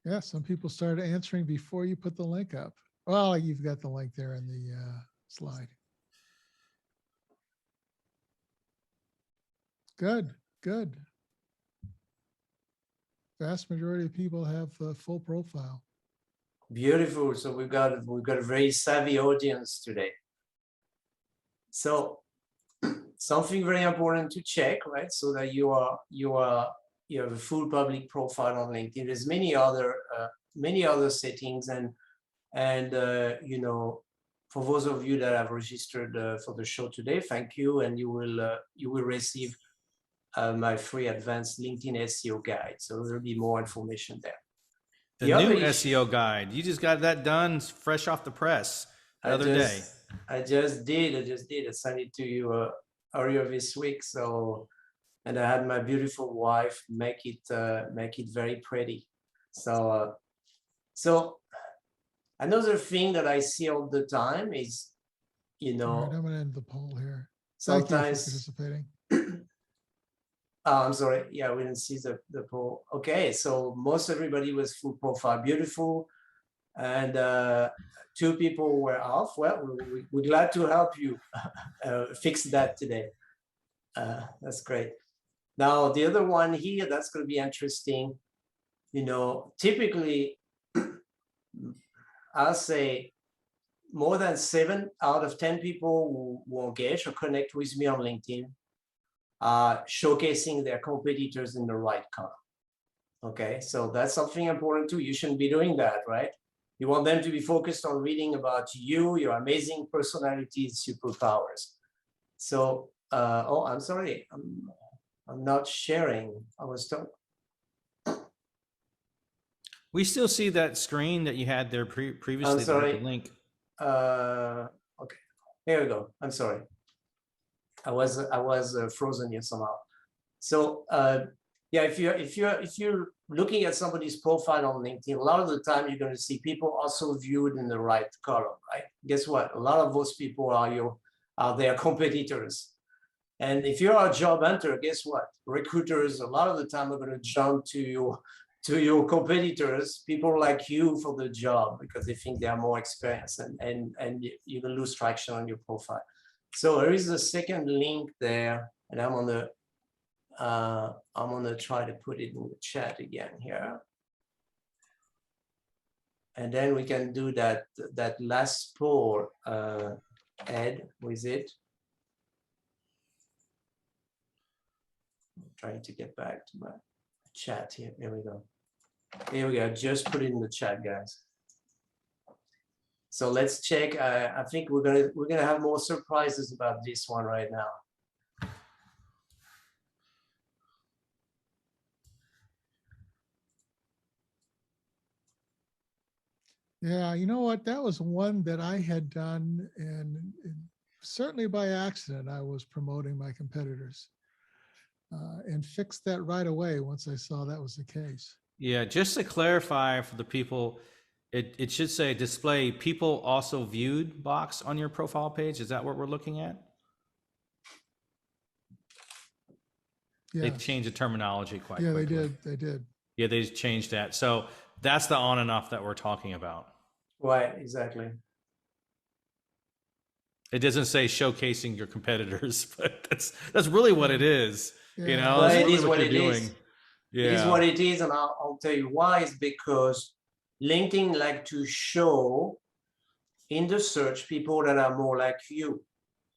Yeah, some people started answering before you put the link up. Well, you've got the link there in the slide. Good, good. Vast majority of people have the full profile. Beautiful. So we've got a very savvy audience today. So something very important to check, right? So that you have a full public profile on LinkedIn. There's many other settings, and for those of you that have registered for the show today, thank you, and you will receive my free advanced LinkedIn SEO guide. So there'll be more information there. The new SEO guide. You just got that done fresh off the press the other day. I just did. I sent it to you earlier this week. So, and I had my beautiful wife make it very pretty. So, another thing that I see all the time is, All right, I'm going to end the poll here. Sometimes, thank you for participating. I'm sorry. Yeah, we didn't see the poll. Okay, so most everybody was full profile, beautiful, and 2 people were off. Well, we're glad to help you fix that today. That's great. Now the other one here, that's going to be interesting. Typically, I'll say more than 7 out of 10 people who engage or connect with me on LinkedIn are showcasing their competitors in the right color. Okay, so that's something important too. You shouldn't be doing that, right? You want them to be focused on reading about you, your amazing personalities, superpowers. So, oh, I'm sorry, I'm not sharing. I was told. We still see that screen that you had there previously. I'm sorry. The link. Okay, here we go. I'm sorry. I was frozen here somehow. So yeah, if you're looking at somebody's profile on LinkedIn, a lot of the time you're going to see people also viewed in the right column, right? Guess what? A lot of those people are their competitors. And if you're a job hunter, guess what? Recruiters a lot of the time are going to jump to your competitors, people like you, for the job because they think they are more experienced, and you can lose traction on your profile. So there is a second link there, and I'm gonna try to put it in the chat again here, and then we can do that last poll, Ed, with it. I'm trying to get back to my chat here. There we go. Here we go. Just put it in the chat, guys. So let's check. I think we're gonna have more surprises about this one right now. Yeah, you know what? That was one that I had done, and certainly by accident, I was promoting my competitors and fixed that right away once I saw that was the case. Yeah, just to clarify for the people, it should say display people also viewed box on your profile page. Is that what we're looking at? They Yes. changed the terminology quite Yeah, quickly. they did. They did. Yeah, they changed that. So that's the on and off that we're talking about. Right, exactly. It doesn't say showcasing your competitors, but that's really what it is. You Yeah. know, Well, that's it really is what you're it doing. is. Yeah. It is what it is, and I'll tell you why. It's because LinkedIn like to show in the search people that are more like you.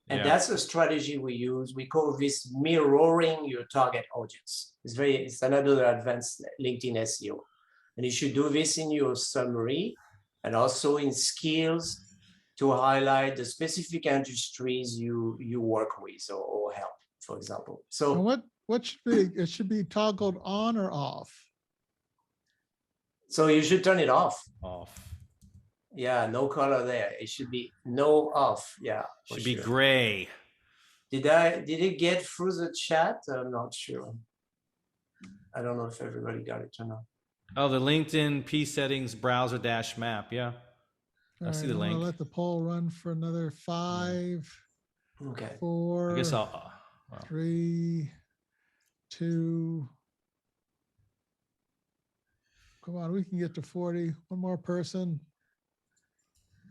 And Yeah. that's a strategy we use. We call this mirroring your target audience. It's another advanced LinkedIn SEO. And you should do this in your summary and also in skills to highlight the specific industries you work with or help, for example. And So what should be? It should be toggled on or off. so you should turn it off. Off. Yeah, no color there. It should be no off. Yeah, Should be gray. Did it get through the chat? I'm not sure. I don't know if everybody got it or not. Oh, the LinkedIn P settings browser dash map. Yeah. All I see right, the I'm gonna link. let the poll run for another 5, Okay. 4, I guess I'll. Well, 3, 2. Come on, we can get to 40. One more person.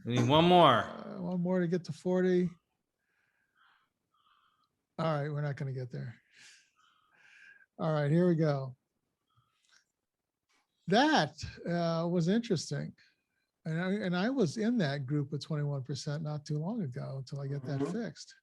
we need one more. One more to get to 40. All right, we're not going to get there. All right, here we go. That was interesting. And I was in that group of 21% not too long ago until I get that fixed.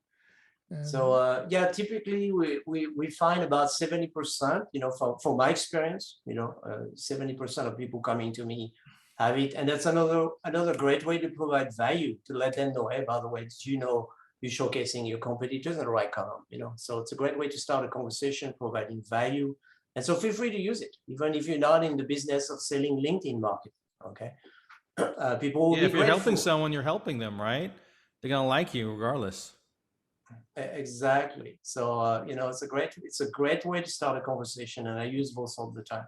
And So yeah, typically we find about 70%, you know, from my experience, you know, 70% of people coming to me have it. And that's another great way to provide value, to let them know, hey, by the way, did you know you're showcasing your competitors in the right column, you know? So it's a great way to start a conversation, providing value. And so feel free to use it, even if you're not in the business of selling LinkedIn marketing, okay? People will be If you're helping grateful. someone, you're helping them, right? They're gonna like you regardless. Exactly. So you know, it's a great way to start a conversation, and I use those all the time.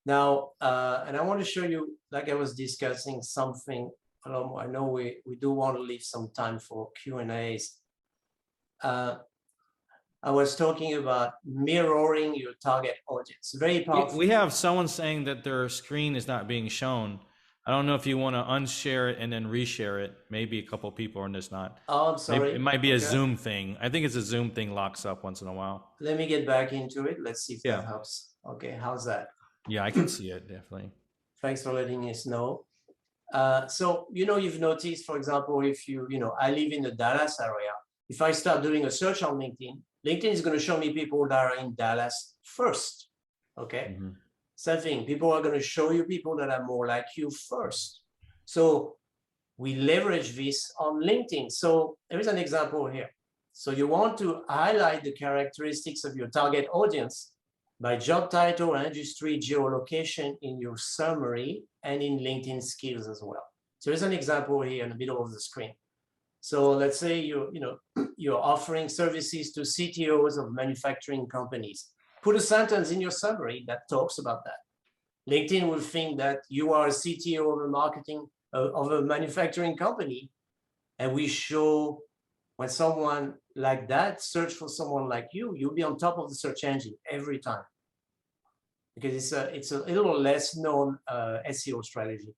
Now, and I want to show you, like I was discussing something. I know we do want to leave some time for Q&As. I was talking about mirroring your target audience. Very powerful. We have someone saying that their screen is not being shown. I don't know if you want to unshare it and then reshare it. Maybe a couple of people are just not. Oh, I'm sorry. It might be a Zoom thing. I think it's a Zoom thing, locks up once in a while. Let me get back into it. Let's see if that helps. Okay, how's that? Yeah, I can see it, definitely. Thanks for letting us know. So, you know, you've noticed, for example, if you know, I live in the Dallas area. If I start doing a search on LinkedIn, LinkedIn is going to show me people that are in Dallas first, okay? Same thing, people are going to show you people that are more like you first. So we leverage this on LinkedIn. So there is an example here. So you want to highlight the characteristics of your target audience by job title, industry, geolocation in your summary and in LinkedIn skills as well. So there's an example here in the middle of the screen. So let's say you're offering services to CTOs of manufacturing companies. Put a sentence in your summary that talks about that. LinkedIn will think that you are a CTO of a manufacturing company, and we show when someone like that search for someone like you, you'll be on top of the search engine every time, because it's a little less known SEO strategy.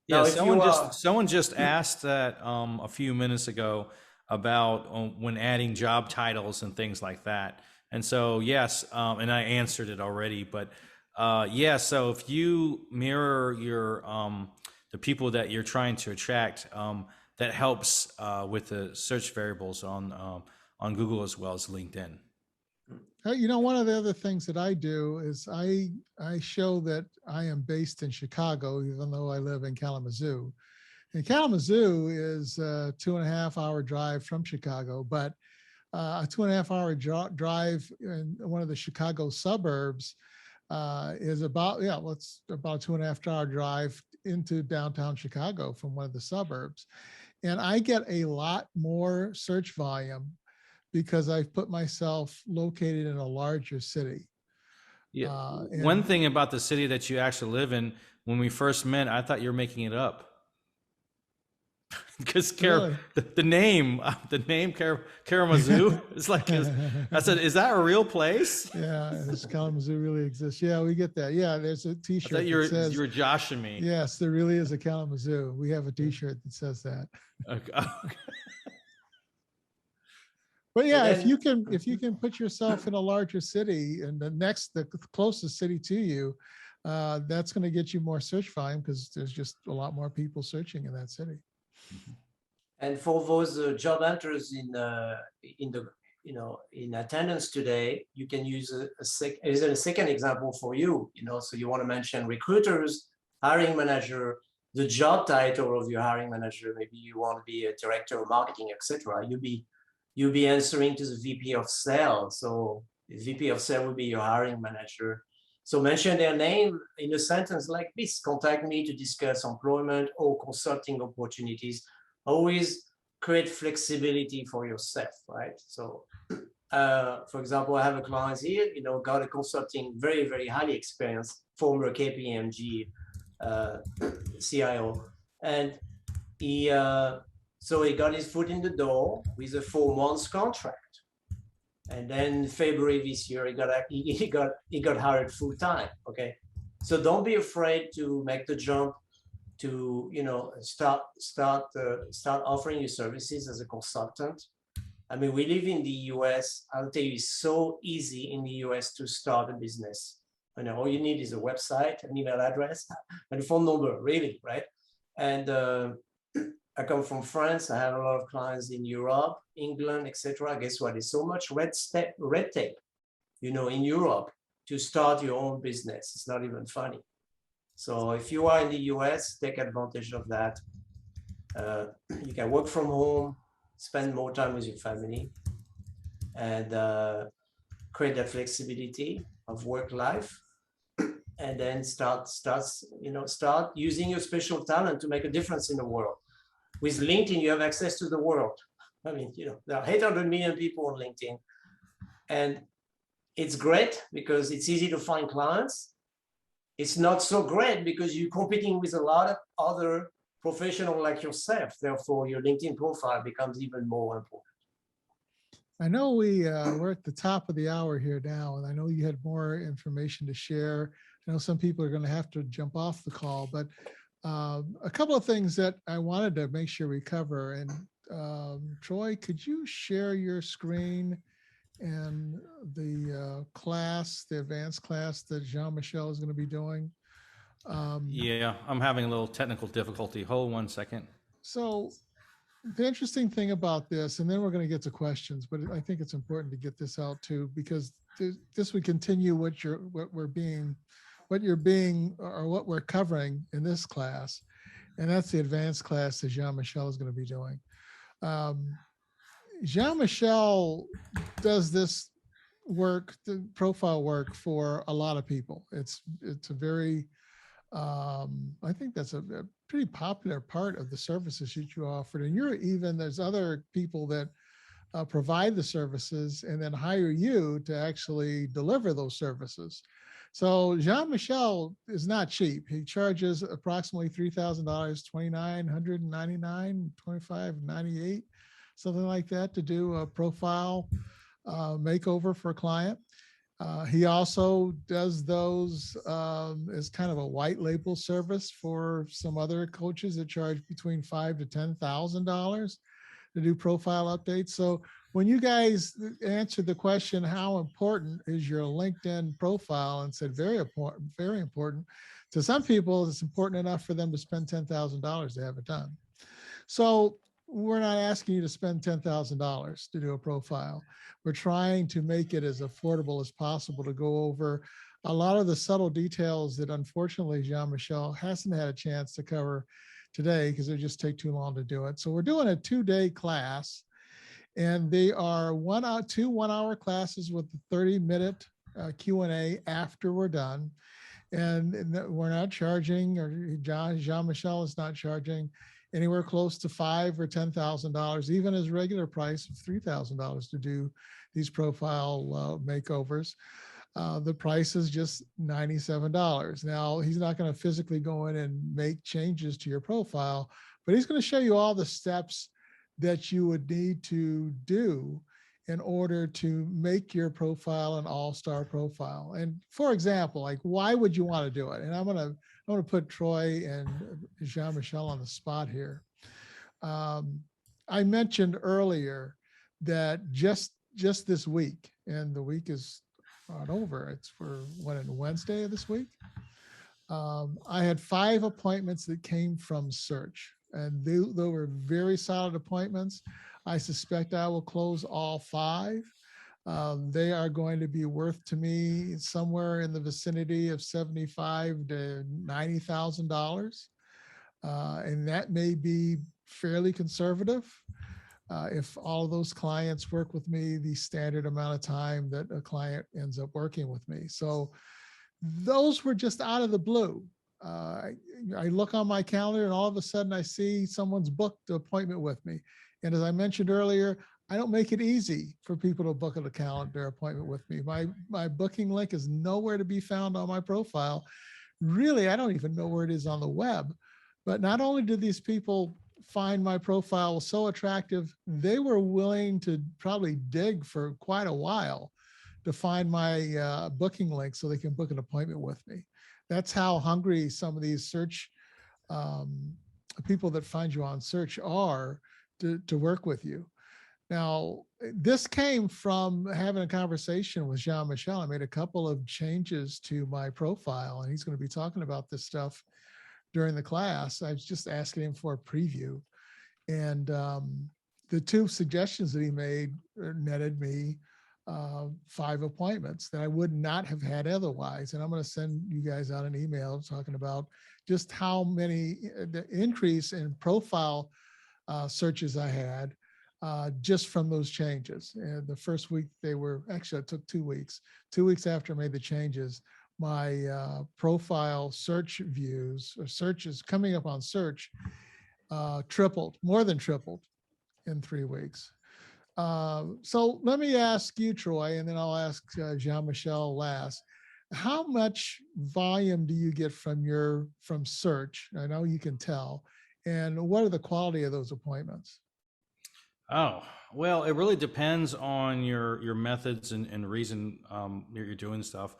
Yeah, now, someone just asked that a few minutes ago about when adding job titles and things like that. And so, yes, and I answered it already, but yeah, so if you mirror your the people that you're trying to attract, that helps with the search variables on Google as well as LinkedIn. You know, one of the other things that I do is I show that I am based in Chicago, even though I live in Kalamazoo. And Kalamazoo is a 2.5 hour drive from Chicago, but a 2.5 hour drive in one of the Chicago suburbs is about, yeah, well, it's about a 2.5 hour drive into downtown Chicago from one of the suburbs. And I get a lot more search volume because I've put myself located in a larger city. Yeah. And One thing about the city that you actually live in, when we first met, I thought you were making it up. Because really, the name Kalamazoo is like, I said, is that a real place? yeah, this Kalamazoo really exists. Yeah, we get that. Yeah, there's a I T-shirt thought you that says, were joshing me. yes, there really is a Kalamazoo. We have a T-shirt that says that. Okay. But yeah, And if you can put yourself in a larger city and the closest city to you, that's going to get you more search volume because there's just a lot more people searching in that city. And for those job hunters in the in attendance today, you can use a second example for you. So you want to mention recruiters, hiring manager, the job title of your hiring manager. Maybe you want to be a director of marketing, etc. You'll be answering to the VP of sales. So the VP of sales will be your hiring manager. So mention their name in a sentence like this: contact me to discuss employment or consulting opportunities. Always create flexibility for yourself, right? So for example, I have a client here, got a consulting, very, very highly experienced, former KPMG CIO. And so he got his foot in the door with a 4 months contract. And then February this year, he got hired full time. Okay, so don't be afraid to make the jump to start offering your services as a consultant. I mean, we live in the US. I'll tell you, it's so easy in the US to start a business. All you need is a website, an email address, and a phone number, really, right? And I come from France. I have a lot of clients in Europe, England, etc. Guess what? There's so much red tape, in Europe to start your own business. It's not even funny. So if you are in the US, take advantage of that. You can work from home, spend more time with your family, and create that flexibility of work life. And then start using your special talent to make a difference in the world. With LinkedIn, you have access to the world. I mean, there are 800 million people on LinkedIn. And it's great because it's easy to find clients. It's not so great because you're competing with a lot of other professionals like yourself. Therefore, your LinkedIn profile becomes even more important. I know we're at the top of the hour here now, and I know you had more information to share. I know some people are going to have to jump off the call, but a couple of things that I wanted to make sure we cover. And Troy, could you share your screen and the the advanced class that Jean-Michel is going to be doing? Yeah, I'm having a little technical difficulty. Hold 1 second. So the interesting thing about this, and then we're going to get to questions, but I think it's important to get this out too, because this would continue what we're covering in this class, and that's the advanced class that Jean-Michel is going to be doing. Jean-Michel does this work, the profile work, for a lot of people. It's a very, I think that's a pretty popular part of the services that you offered. And there's other people that provide the services and then hire you to actually deliver those services. So Jean-Michel is not cheap. He charges approximately $3,000, $2,999, $2,598, something like that, to do a profile makeover for a client. He also does those as kind of a white label service for some other coaches that charge between $5,000 to $10,000 to do profile updates. So when you guys answered the question, how important is your LinkedIn profile, and said very important, very important, to some people, it's important enough for them to spend $10,000 to have it done. So we're not asking you to spend $10,000 to do a profile. We're trying to make it as affordable as possible to go over a lot of the subtle details that unfortunately Jean-Michel hasn't had a chance to cover today because it just take too long to do it. So we're doing a 2-day class, and they are 2 1-hour classes with a 30-minute Q&A after we're done. And we're not charging, or Jean-Michel is not charging anywhere close to $5,000 or $10,000, even his regular price of $3,000 to do these profile makeovers. The price is just $97. Now, he's not going to physically go in and make changes to your profile, but he's going to show you all the steps that you would need to do in order to make your profile an all-star profile. And for example, like, why would you want to do it? And I'm going to put Troy and Jean-Michel on the spot here. I mentioned earlier that just this week, and the week is not over. It's for Wednesday of this week. I had 5 appointments that came from search, and they were very solid appointments. I suspect I will close all 5. They are going to be worth to me somewhere in the vicinity of $75,000 to $90,000. And that may be fairly conservative. If all of those clients work with me the standard amount of time that a client ends up working with me. So those were just out of the blue. I look on my calendar and all of a sudden I see someone's booked an appointment with me. And as I mentioned earlier, I don't make it easy for people to book a calendar appointment with me. My booking link is nowhere to be found on my profile. Really, I don't even know where it is on the web. But not only did these people find my profile so attractive, they were willing to probably dig for quite a while to find my booking link so they can book an appointment with me. That's how hungry some of these search people that find you on search are to work with you. Now, this came from having a conversation with Jean-Michel. I made a couple of changes to my profile, and he's going to be talking about this stuff during the class. I was just asking him for a preview. And the 2 suggestions that he made netted me 5 appointments that I would not have had otherwise. And I'm going to send you guys out an email talking about just how many, the increase in profile searches I had just from those changes. And the first week actually it took 2 weeks. 2 weeks after I made the changes, my profile search views or searches coming up on search tripled, more than tripled in 3 weeks. So let me ask you, Troy, and then I'll ask Jean-Michel last. How much volume do you get from search? I know you can tell. And what are the quality of those appointments? Oh, well, it really depends on your methods and reason you're doing stuff.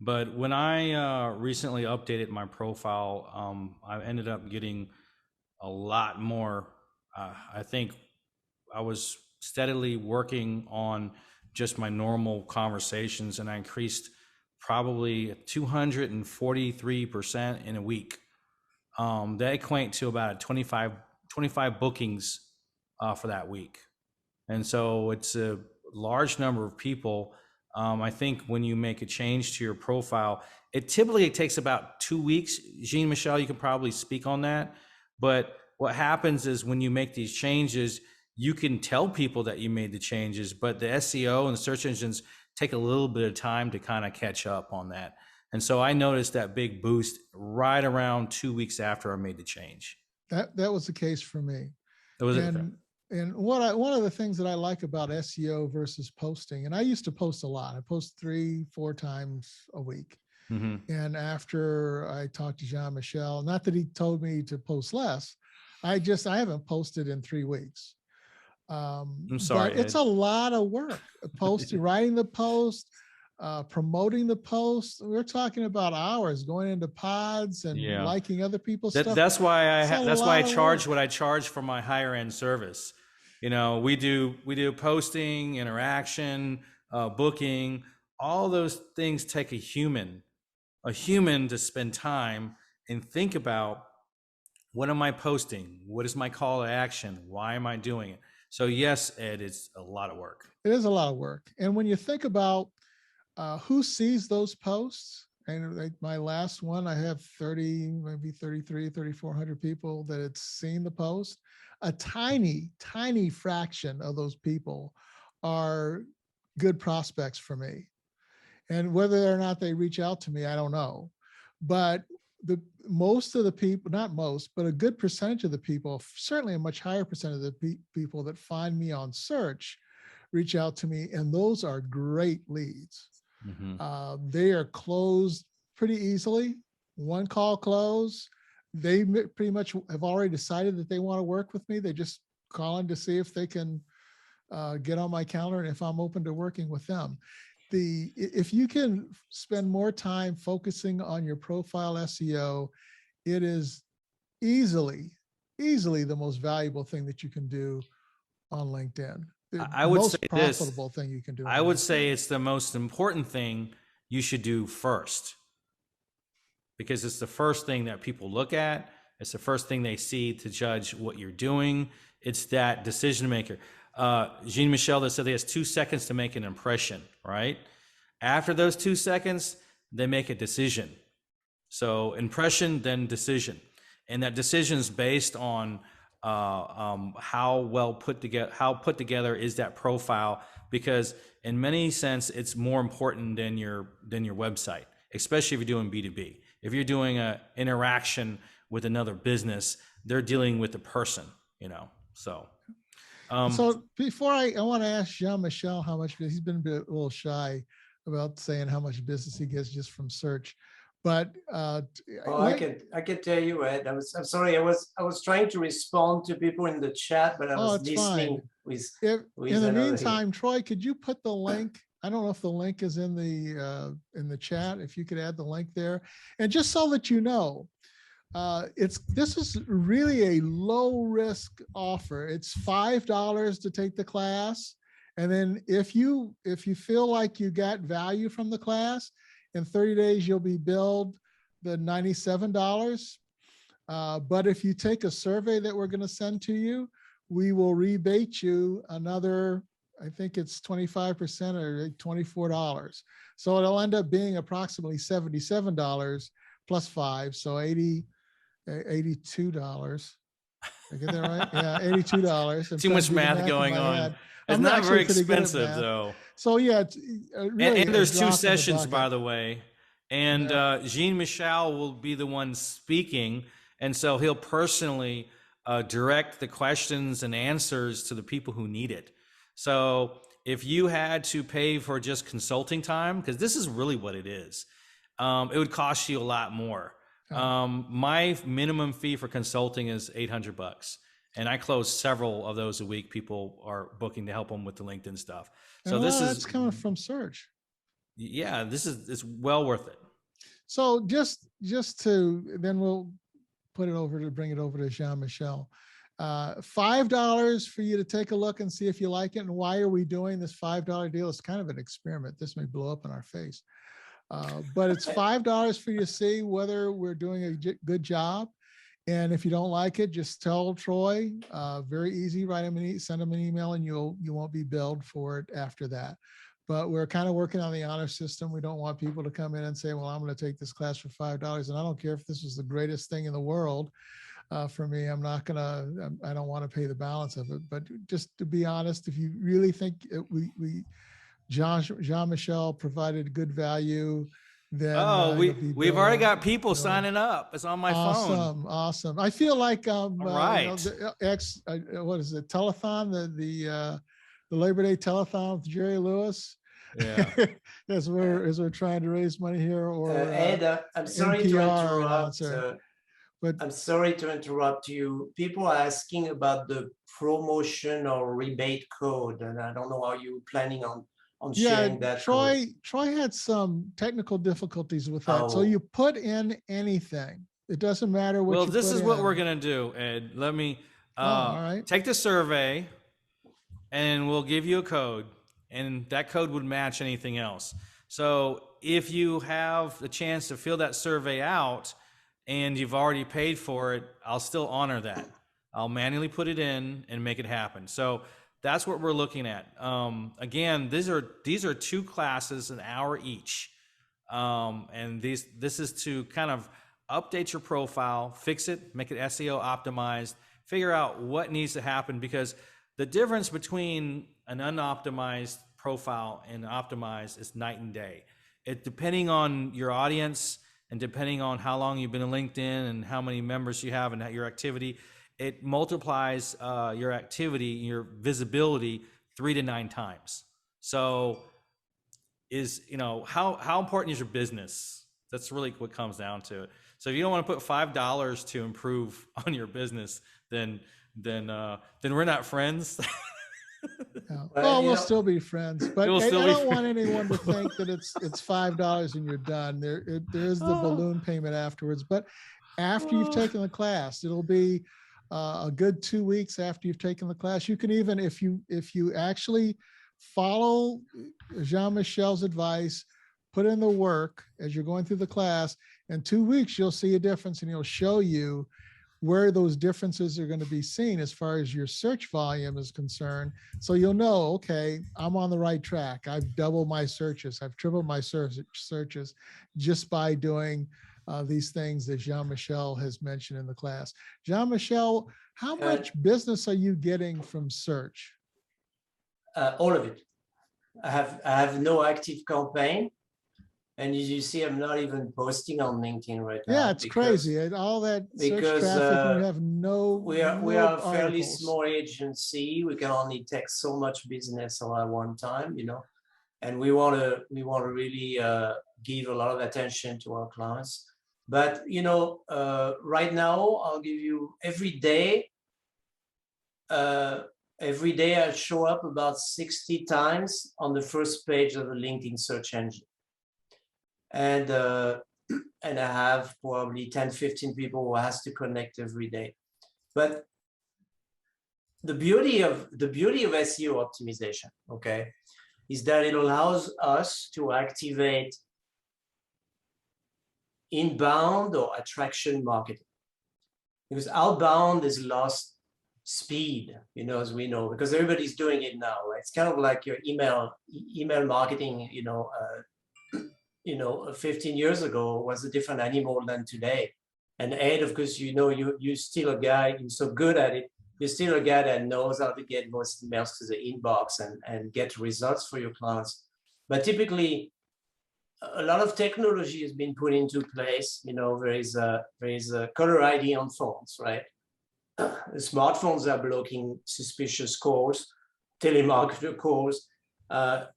But when I recently updated my profile, I ended up getting a lot more. I think I was steadily working on just my normal conversations, and I increased probably 243% in a week. That equate to about 25 bookings for that week. And so it's a large number of people. I think when you make a change to your profile, it typically takes about 2 weeks. Jean-Michel, you can probably speak on that. But what happens is when you make these changes, you can tell people that you made the changes, but the SEO and the search engines take a little bit of time to kind of catch up on that. And so I noticed that big boost right around 2 weeks after I made the change. That was the case for me. And one of the things that I like about SEO versus posting, and I used to post a lot. I post 3-4 times a week. Mm-hmm. And after I talked to Jean-Michel, not that he told me to post less, I haven't posted in 3 weeks. I'm sorry, but it's a lot of work. Writing the post, promoting the post. We're talking about hours going into pods and liking other people's stuff. That's why I charge what I charge for my higher end service. You know, we do posting, interaction, booking. All those things take a human to spend time and think about What am I posting? What is my call to action? Why am I doing it? So yes, Ed, it's a lot of work. It is a lot of work. And when you think about who sees those posts, and like my last one, I have 30, maybe 33, 3,400 people that had seen the post. A tiny, tiny fraction of those people are good prospects for me. And whether or not they reach out to me, I don't know. But most of the people, not most, but a good percentage of the people, certainly a much higher percentage of the people that find me on search reach out to me. And those are great leads. Mm-hmm. They are closed pretty easily. One call close. They pretty much have already decided that they want to work with me. They just calling to see if they can get on my calendar and if I'm open to working with them. If you can spend more time focusing on your profile SEO, it is easily the most valuable thing that you can do on LinkedIn. I would say most profitable thing you can do. I would say it's the most important thing you should do first, because it's the first thing that people look at. It's the first thing they see to judge what you're doing. It's that decision maker. Jean-Michel that said he has 2 seconds to make an impression, right? After those 2 seconds, they make a decision. So impression, then decision. And that decision is based on how put together is that profile, because in many sense, it's more important than your website, especially if you're doing B2B. If you're doing an interaction with another business, they're dealing with the person, so. So before I want to ask Jean-Michel how much, he's been a little shy about saying how much business he gets just from search, but I can tell you, Ed. I'm sorry. I was trying to respond to people in the chat, but I was listening with in the meantime, Troy, could you put the link? I don't know if the link is in the chat. If you could add the link there, and just so that you know, this is really a low risk offer. It's $5 to take the class. And then if you feel like you got value from the class, in 30 days, you'll be billed the $97. But if you take a survey that we're going to send to you, we will rebate you another, I think it's 25% or $24. So it'll end up being approximately $77 plus $5. So $82. I get that right? Yeah, $82. Too much math going on. It's not very expensive though. So yeah, really and there's 2 sessions, by the way. And Jean-Michel will be the one speaking. And so he'll personally direct the questions and answers to the people who need it. So if you had to pay for just consulting time, because this is really what it is, it would cost you a lot more. My minimum fee for consulting is $800. And I close several of those a week. People are booking to help them with the LinkedIn stuff. So that's coming from search. Yeah, it's well worth it. So just to, then we'll bring it over to Jean-Michel. $5 for you to take a look and see if you like it. And why are we doing this $5 deal? It's kind of an experiment. This may blow up in our face. But it's $5 for you to see whether we're doing a good job. And if you don't like it, just tell Troy. Very easy. Send him an email, and you won't be billed for it after that. But we're kind of working on the honor system. We don't want people to come in and say, well, I'm going to take this class for $5. And I don't care if this was the greatest thing in the world. For me, I don't want to pay the balance of it. But just to be honest, if you really think Jean-Michel provided good value, then we've already got people signing up. It's on my phone. Awesome. I feel like right. What is it? Telethon, the Labor Day telethon with Jerry Lewis. Yeah. as we're trying to raise money here, or Ed, I'm sorry to interrupt. But I'm sorry to interrupt you. People are asking about the promotion or rebate code, and I don't know how you're planning on sharing that. Troy had some technical difficulties with that. So you put in anything. It doesn't matter what. Well, this is what we're gonna do, Ed. Let me all right. Take the survey, and we'll give you a code, and that code would match anything else. So if you have the chance to fill that survey out, and you've already paid for it, I'll still honor that. I'll manually put it in and make it happen. So that's what we're looking at. Again, these are 2 classes, an hour each. And this is to kind of update your profile, fix it, make it SEO optimized, figure out what needs to happen, because the difference between an unoptimized profile and optimized is night and day. It depending on your audience and depending on how long you've been in LinkedIn and how many members you have and your activity, it multiplies your activity, your visibility 3 to 9 times. So how important is your business? That's really what comes down to it. So if you don't want to put $5 to improve on your business, then we're not friends. Yeah. Well, we'll still be friends, but I don't want friends. anyone to think that it's $5 and you're done. There is the balloon payment afterwards, but after you've taken the class, it'll be a good 2 weeks after you've taken the class. You can even, if you actually follow Jean-Michel's advice, put in the work as you're going through the class, in 2 weeks, you'll see a difference and he'll show you where those differences are going to be seen as far as your search volume is concerned. So you'll know, okay, I'm on the right track. I've doubled my searches. I've tripled my searches just by doing these things that Jean-Michel has mentioned in the class. Jean-Michel, how much business are you getting from search? All of it. I have no active campaign. And as you see, I'm not even posting on LinkedIn right now. Yeah, it's crazy. All that search traffic, you have no. We are a fairly small agency. We can only take so much business all at one time, and we want to really give a lot of attention to our clients. But right now, I'll give you every day. Every day, I show up about 60 times on the first page of the LinkedIn search engine. And I have probably 10, 15 people who has to connect every day. But the beauty of SEO optimization, okay, is that it allows us to activate inbound or attraction marketing. Because outbound is lost speed, as we know, because everybody's doing it now, right? It's kind of like your email marketing, 15 years ago was a different animal than today. And Ed, of course, you're still a guy, you're so good at it. You're still a guy that knows how to get most emails to the inbox and get results for your clients. But typically, a lot of technology has been put into place. There is a caller ID on phones, right? The smartphones are blocking suspicious calls, telemarketer calls. Spam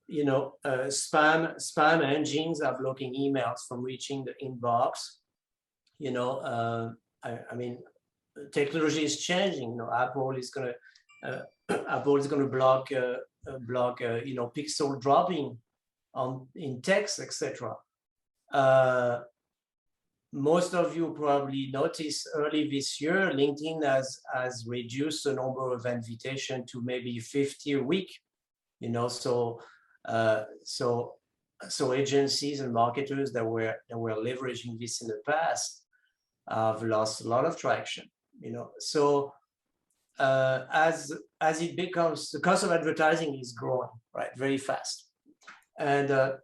engines are blocking emails from reaching the inbox. Technology is changing. Apple is going to block pixel dropping in text, etc. Most of you probably noticed early this year, LinkedIn has reduced the number of invitations to maybe 50 a week. So agencies and marketers that were leveraging this in the past have lost a lot of traction. So as it becomes, the cost of advertising is growing, right, very fast, and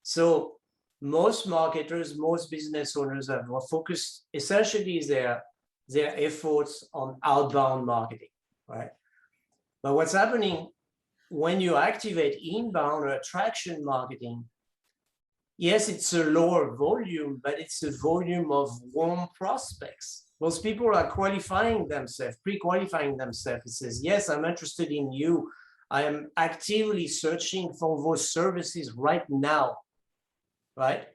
so most marketers, most business owners have focused essentially their efforts on outbound marketing, right? But what's happening when you activate inbound or attraction marketing, yes, it's a lower volume, but it's a volume of warm prospects. Those people are qualifying themselves, pre-qualifying themselves. It says, yes, I'm interested in you. I am actively searching for those services right now, right?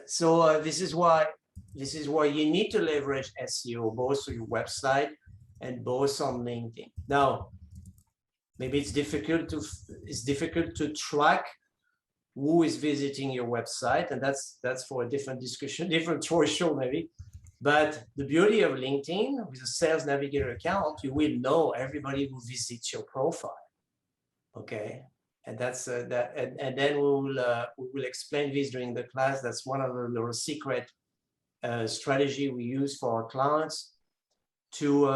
So this is why you need to leverage SEO, both on your website and both on LinkedIn. Now, maybe it's difficult to track who is visiting your website, and that's for a different discussion, different choice show maybe. But the beauty of LinkedIn with a Sales Navigator account, you will know everybody who visits your profile. Okay, and that's and then we will explain this during the class. That's one of the little secret strategy we use for our clients to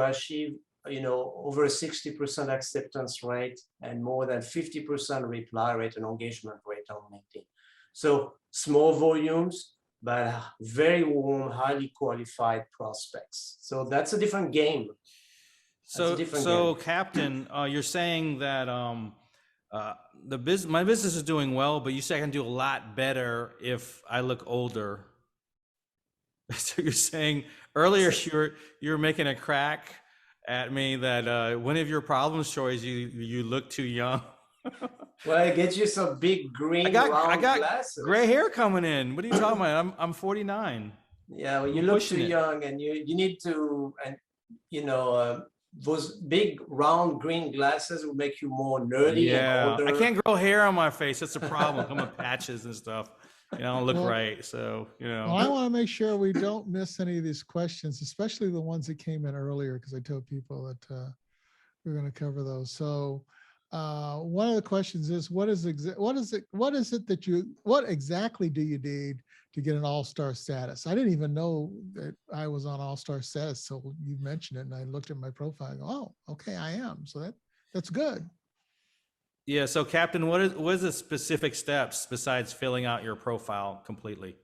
achieve, over a 60% acceptance rate and more than 50% reply rate and engagement rate on LinkedIn. So small volumes, but very warm, highly qualified prospects. So that's a different game. So Captain, you're saying that my business is doing well, but you say I can do a lot better if I look older. So you're saying earlier you're making a crack at me that one of your problems, Troy, is you look too young. Well, it gets you some big green round glasses. Gray hair coming in. What are you talking about? I'm 49. Yeah, well, you look too young, and you need to, and those big round green glasses will make you more nerdy and older. I can't grow hair on my face. That's a problem. Come with patches and stuff. I don't look right. So, Well, I want to make sure we don't miss any of these questions, especially the ones that came in earlier, because I told people that we're going to cover those. So one of the questions is, what exactly do you need to get an all-star status? I didn't even know that I was on all-star status. So you mentioned it and I looked at my profile and go, oh, okay, I am. So that's good. Yeah. So Captain, what is the specific steps besides filling out your profile completely?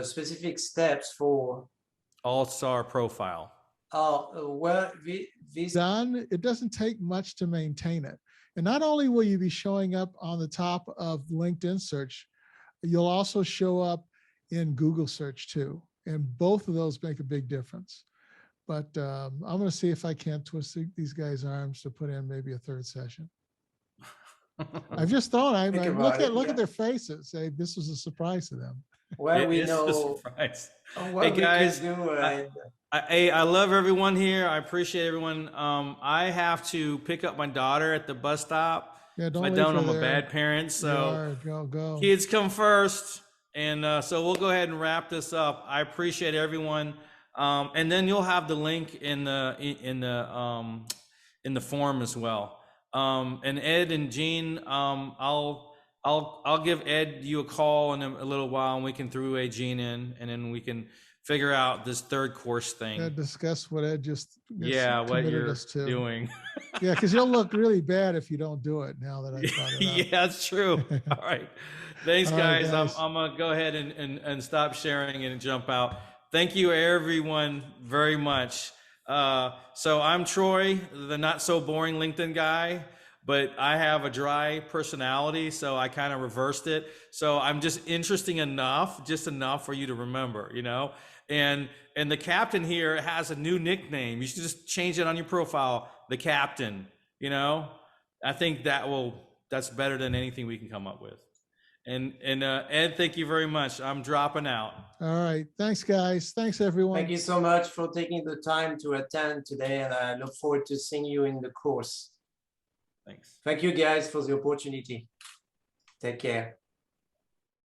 Specific steps for all-star profile. Oh, well, done. It doesn't take much to maintain it. And not only will you be showing up on the top of LinkedIn search, you'll also show up in Google search too. And both of those make a big difference. But I'm going to see if I can't twist these guys' arms to put in maybe a third session. I've just thought, look at their faces. This was a surprise to them. Well, we know. Hey guys, I love everyone here. I appreciate everyone. I have to pick up my daughter at the bus stop. Yeah, if I don't, I'm a bad parent. So go. Kids come first. And so we'll go ahead and wrap this up. I appreciate everyone. And then you'll have the link in the form as well. And Ed and Gene, I'll give Ed you a call in a little while, and we can throw a Gene in, and then we can figure out this third course thing. Yeah, discuss what Ed just what you're doing. Yeah, because you'll look really bad if you don't do it. Now that I brought it up. Yeah, that's true. All right, thanks, guys. I'm gonna go ahead and stop sharing and jump out. Thank you, everyone, very much. So I'm Troy, the not so boring LinkedIn guy, but I have a dry personality, so I kind of reversed it. So I'm just interesting enough, just enough for you to remember, And the Captain here has a new nickname. You should just change it on your profile, the Captain. I think that's better than anything we can come up with. And Ed, thank you very much. I'm dropping out. All right. Thanks, guys. Thanks, everyone. Thank you so much for taking the time to attend today, and I look forward to seeing you in the course. Thanks. Thank you, guys, for the opportunity. Take care.